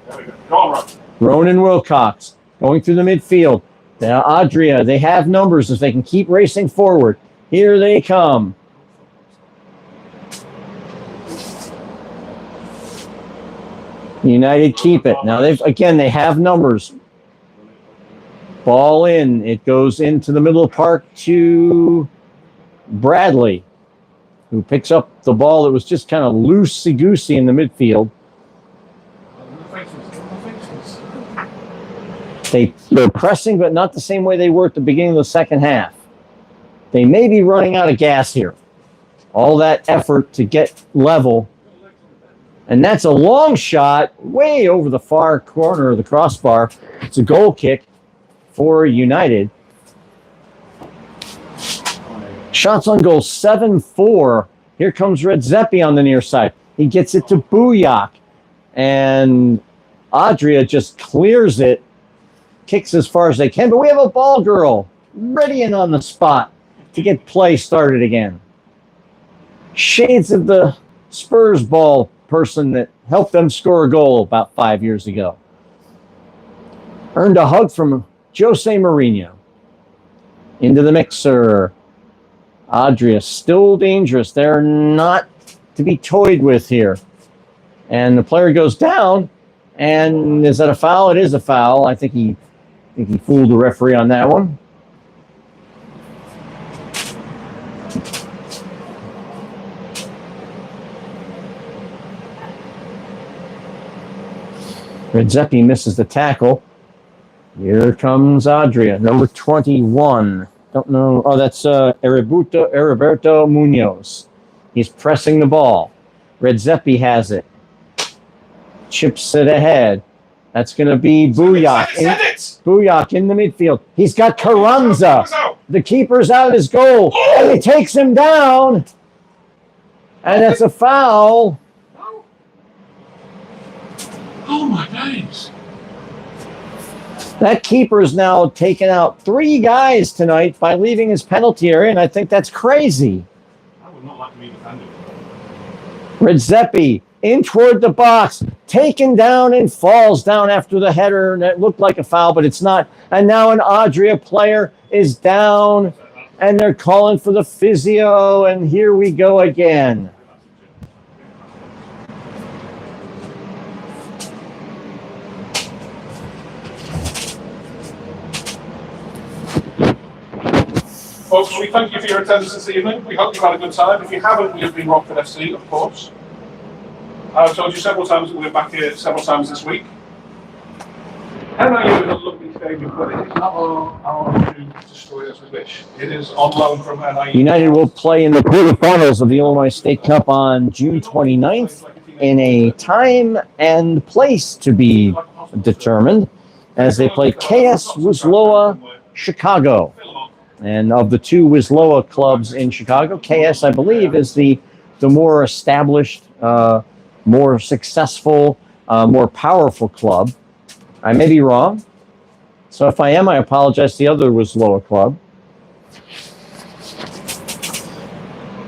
There we go. Go on, Ron. Ronan Wilcox going through the midfield. Now Adria, they have numbers if they can keep racing forward. Here they come. United keep it. Now they have numbers. Ball in. It goes into the middle of the park to Bradley, who picks up the ball that was just kind of loosey-goosey in the midfield. They're pressing, but not the same way they were at the beginning of the second half. They may be running out of gas here. All that effort to get level. And that's a long shot way over the far corner of the crossbar. It's a goal kick for United. Shots on goal, 7-4. Here comes Redzepi on the near side. He gets it to Bujak. And Adria just clears it. Kicks as far as they can. But we have a ball girl ready and on the spot to get play started again. Shades of the Spurs ball person that helped them score a goal about 5 years ago. Earned a hug from Jose Mourinho. Into the mixer. Adria still dangerous. They're not to be toyed with here. And the player goes down. And is that a foul? It is a foul. I think he fooled the referee on that one. Redzepi misses the tackle. Here comes Adria, number 21. Don't know. Oh, that's Heriberto Munoz. He's pressing the ball. Redzepi has it. Chips it ahead. That's going to be Bujak. Bujak in the midfield. He's got Carranza. The keeper's out his goal. Oh! And he takes him down. And that's a foul. Oh, my days. That keeper's now taken out 3 guys tonight by leaving his penalty area, and I think that's crazy. I would not like to be defended. Redzepi in toward the box, taken down and falls down after the header, and it looked like a foul, but it's not. And now an Adria player is down, and they're calling for the physio, and here we go again. Folks, we thank you for your attendance this evening. We hope you've had a good time. If you haven't, we have been Rockford FC, of course. I've told you several times that we're back here several times this week. NIU is a lovely stadium, but it is not our to destroy us with wish. It is on loan from NIU. United will play in the quarterfinals of the Illinois State Cup on June 29th in a time and place to be determined as they play KS Wisloa Chicago. And of the 2 Wisloa clubs in Chicago, KS, I believe, is the the more established, more successful, more powerful club. I may be wrong. So if I am, I apologize. The other was lower club.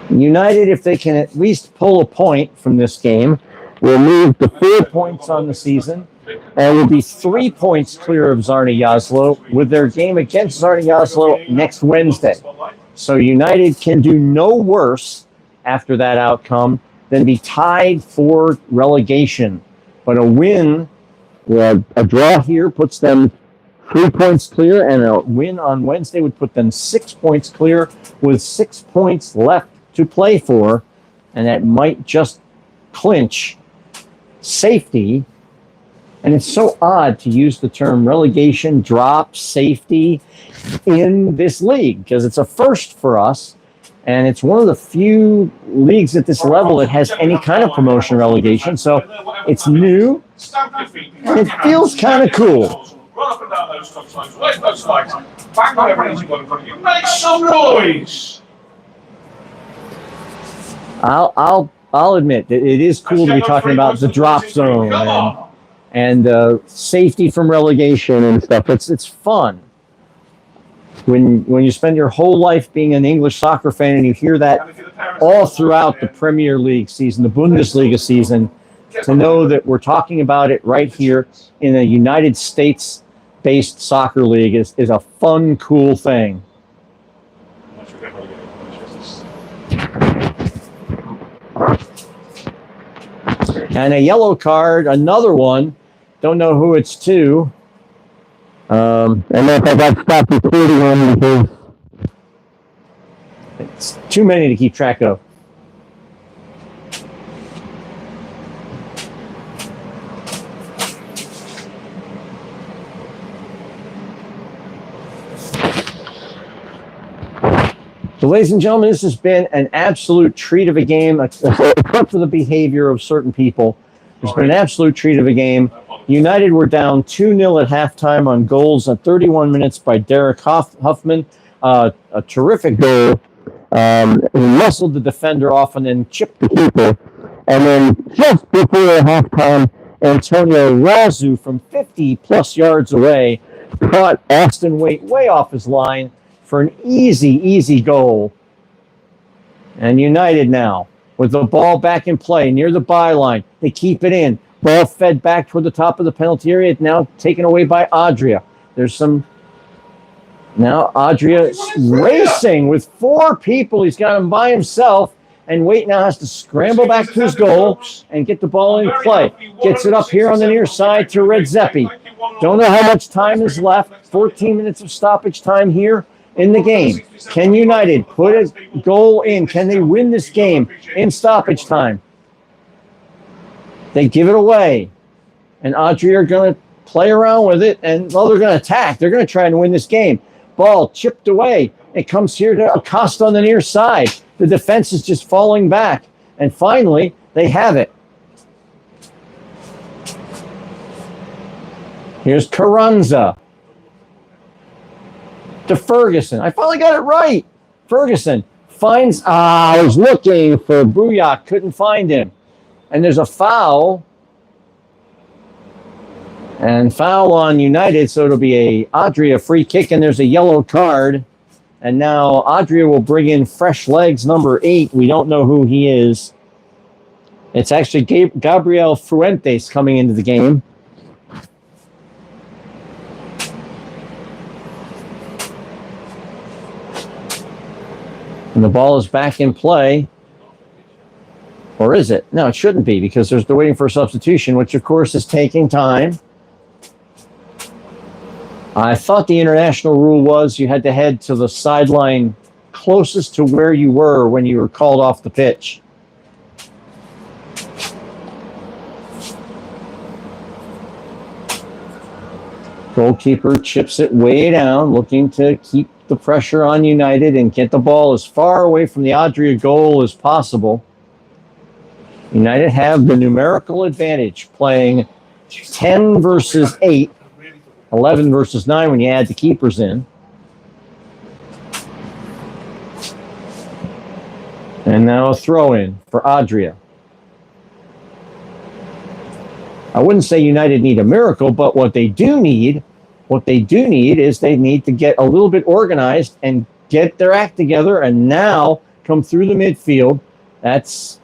United, if they can at least pull a point from this game, will move to 4 points on the season and will be 3 points clear of Zarni Yaslo with their game against Zarni Yaslo next Wednesday. So United can do no worse after that outcome than be tied for relegation. But a win, a draw here puts them 3 points clear, and a win on Wednesday would put them 6 points clear with 6 points left to play for, and that might just clinch safety. And it's so odd to use the term relegation, drop, safety in this league because it's a first for us, and it's one of the few leagues at this level that has any kind of promotion relegation. So it's new, and it feels kind of cool. Run up and down those touchlines, raise those flags, bang on everything you've got in front of you, make some noise! I'll admit that it is cool to be talking about the drop zone and safety from relegation and stuff. It's fun. When you spend your whole life being an English soccer fan and you hear that all throughout the Premier League season, the Bundesliga season, to know that we're talking about it right here in a United States-based soccer league is a fun, cool thing. And a yellow card, another one. Don't know who it's to. And if I got stopped recording on because it's too many to keep track of. So, ladies and gentlemen, this has been an absolute treat of a game, except for the behavior of certain people. It's been an absolute treat of a game. United were down 2-0 at halftime on goals at 31 minutes by Derek Huffman. A terrific goal. He muscled the defender off and then chipped the keeper. And then just before halftime, Antonio Razu from 50-plus yards away caught Austin Waite way off his line for an easy goal. And United now, with the ball back in play near the byline, they keep it in. Ball fed back toward the top of the penalty area, now taken away by Adria. Now Adria racing with 4 people. He's got him by himself, and Waite now has to scramble back to his goal and get the ball in play. Gets it up here on the near side to Redzepi. Don't know how much time is left. 14 minutes of stoppage time here in the game. Can United put a goal in? Can they win this game in stoppage time? They give it away. And Adria are going to play around with it, and, well, they're going to attack. They're going to try and win this game. Ball chipped away. It comes here to Acosta on the near side. The defense is just falling back. And finally, they have it. Here's Carranza to Ferguson. I finally got it right. Ferguson finds, I was looking for Bouyak, couldn't find him. And there's a foul. And foul on United, so it'll be a Adria free kick, and there's a yellow card. And now Adria will bring in fresh legs, number 8. We don't know who he is. It's actually Gabriel Fuentes coming into the game. And the ball is back in play. Or is it? No, it shouldn't be, because they're waiting for a substitution, which, of course, is taking time. I thought the international rule was you had to head to the sideline closest to where you were when you were called off the pitch. Goalkeeper chips it way down, looking to keep the pressure on United and get the ball as far away from the Adria goal as possible. United have the numerical advantage, playing 10 versus 8, 11 versus 9 when you add the keepers in. And now a throw-in for Adria. I wouldn't say United need a miracle, but what they do need is they need to get a little bit organized and get their act together and now come through the midfield. That's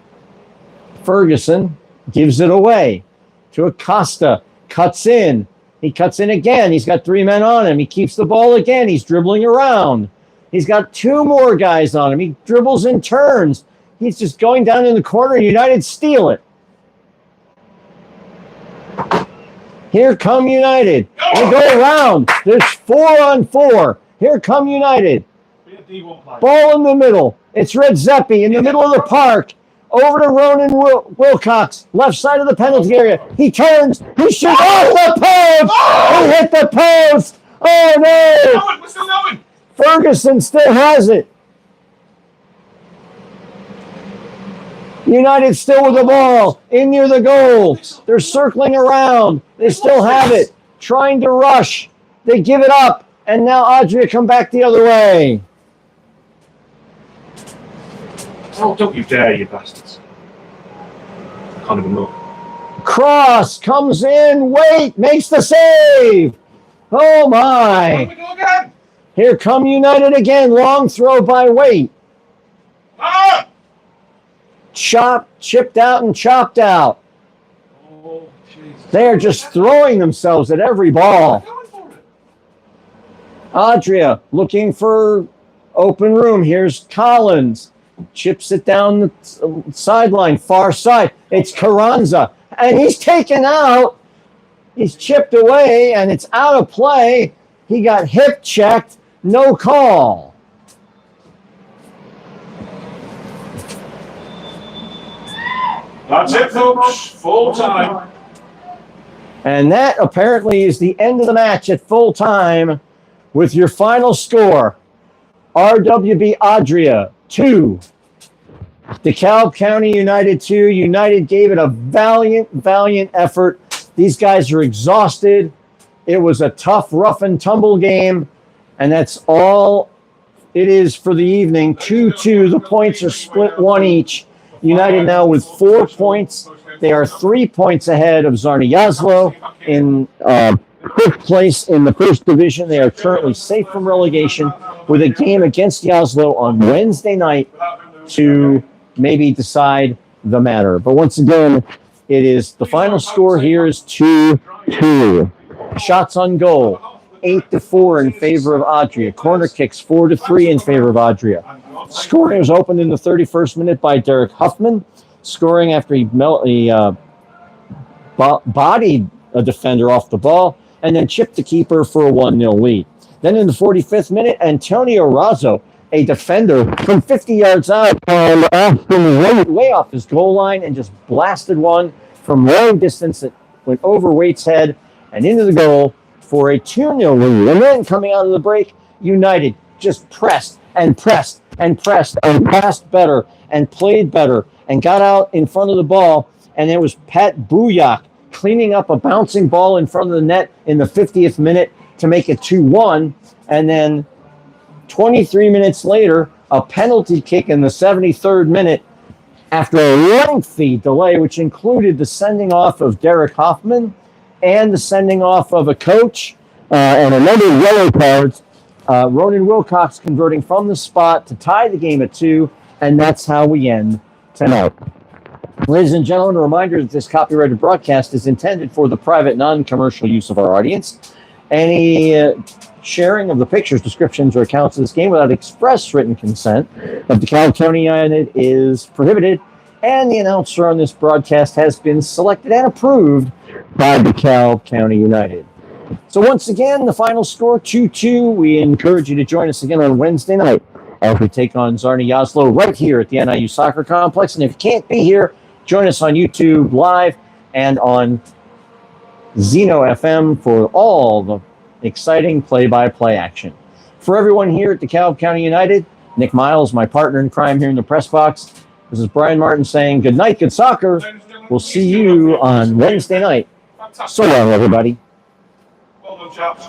Ferguson, gives it away to Acosta, cuts in. He cuts in again. He's got 3 men on him. He keeps the ball again. He's dribbling around. He's got 2 more guys on him. He dribbles and turns. He's just going down in the corner. United steal it. Here come United. They go around. There's 4 on 4. Here come United. Ball in the middle. It's Red Zeppi in the middle of the park. Over to Ronan Wilcox, left side of the penalty area. He turns. He shoots off the post. He hit the post. Oh, no. We're still going. Ferguson still has it. United still with the ball. In near the goal. They're circling around. They still have it. Trying to rush. They give it up. And now Adria come back the other way. Oh, don't you dare, you bastards. Can't even look. Cross comes in. Wait, makes the save. Oh, my. Here we go again. Here come United again. Long throw by Waite. Ah! Chipped out and chopped out. Oh, Jesus. They're just throwing themselves at every ball. Adria looking for open room. Here's Collins. Chips it down the sideline, far side. It's Carranza. And he's taken out. He's chipped away, and it's out of play. He got hip checked. No call. That's it, folks. Full time. And that apparently is the end of the match at full time with your final score. RWB Adria 2. DeKalb County United 2. United gave it a valiant effort. These guys are exhausted. It was a tough, rough and tumble game. And that's all it is for the evening. 2-2. The points are split 1 each. United now with 4 points. They are 3 points ahead of Zarni Yazlo in 5th place in the 1st division. They are currently safe from relegation with a game against Yazlo on Wednesday night to maybe decide the matter. But once again, it is the final score here is 2-2. Shots on goal, 8-4 in favor of Adria. Corner kicks, 4-3 in favor of Adria. Scoring was opened in the 31st minute by Derek Huffman, scoring after he bodied a defender off the ball and then chipped the keeper for a 1-0 lead. Then in the 45th minute, Antonio Razzo, a defender from 50 yards out, way off his goal line and just blasted one from long distance that went over Waite's head and into the goal for a 2-0 lead. And then coming out of the break, United just pressed and pressed and pressed and passed better and played better and got out in front of the ball. And it was Pat Bujak cleaning up a bouncing ball in front of the net in the 50th minute to make it 2-1. And then 23 minutes later, a penalty kick in the 73rd minute after a lengthy delay, which included the sending off of Derek Hoffman and the sending off of a coach and another yellow cards. Ronan Wilcox converting from the spot to tie the game at 2, and that's how we end tonight. Ladies and gentlemen, a reminder that this copyrighted broadcast is intended for the private, non-commercial use of our audience. Any sharing of the pictures, descriptions, or accounts of this game without express written consent of DeKalb County United is prohibited, and the announcer on this broadcast has been selected and approved by DeKalb County United. So once again, the final score, 2-2. We encourage you to join us again on Wednesday night as we take on Zarni Yazlo right here at the NIU Soccer Complex. And if you can't be here, join us on YouTube Live and on Zeno FM for all the exciting play-by-play action. For everyone here at DeKalb County United, Nick Miles, my partner in crime here in the press box, this is Brian Martin saying good night, good soccer. We'll see you on Wednesday night. So long, everybody. Well done, chaps.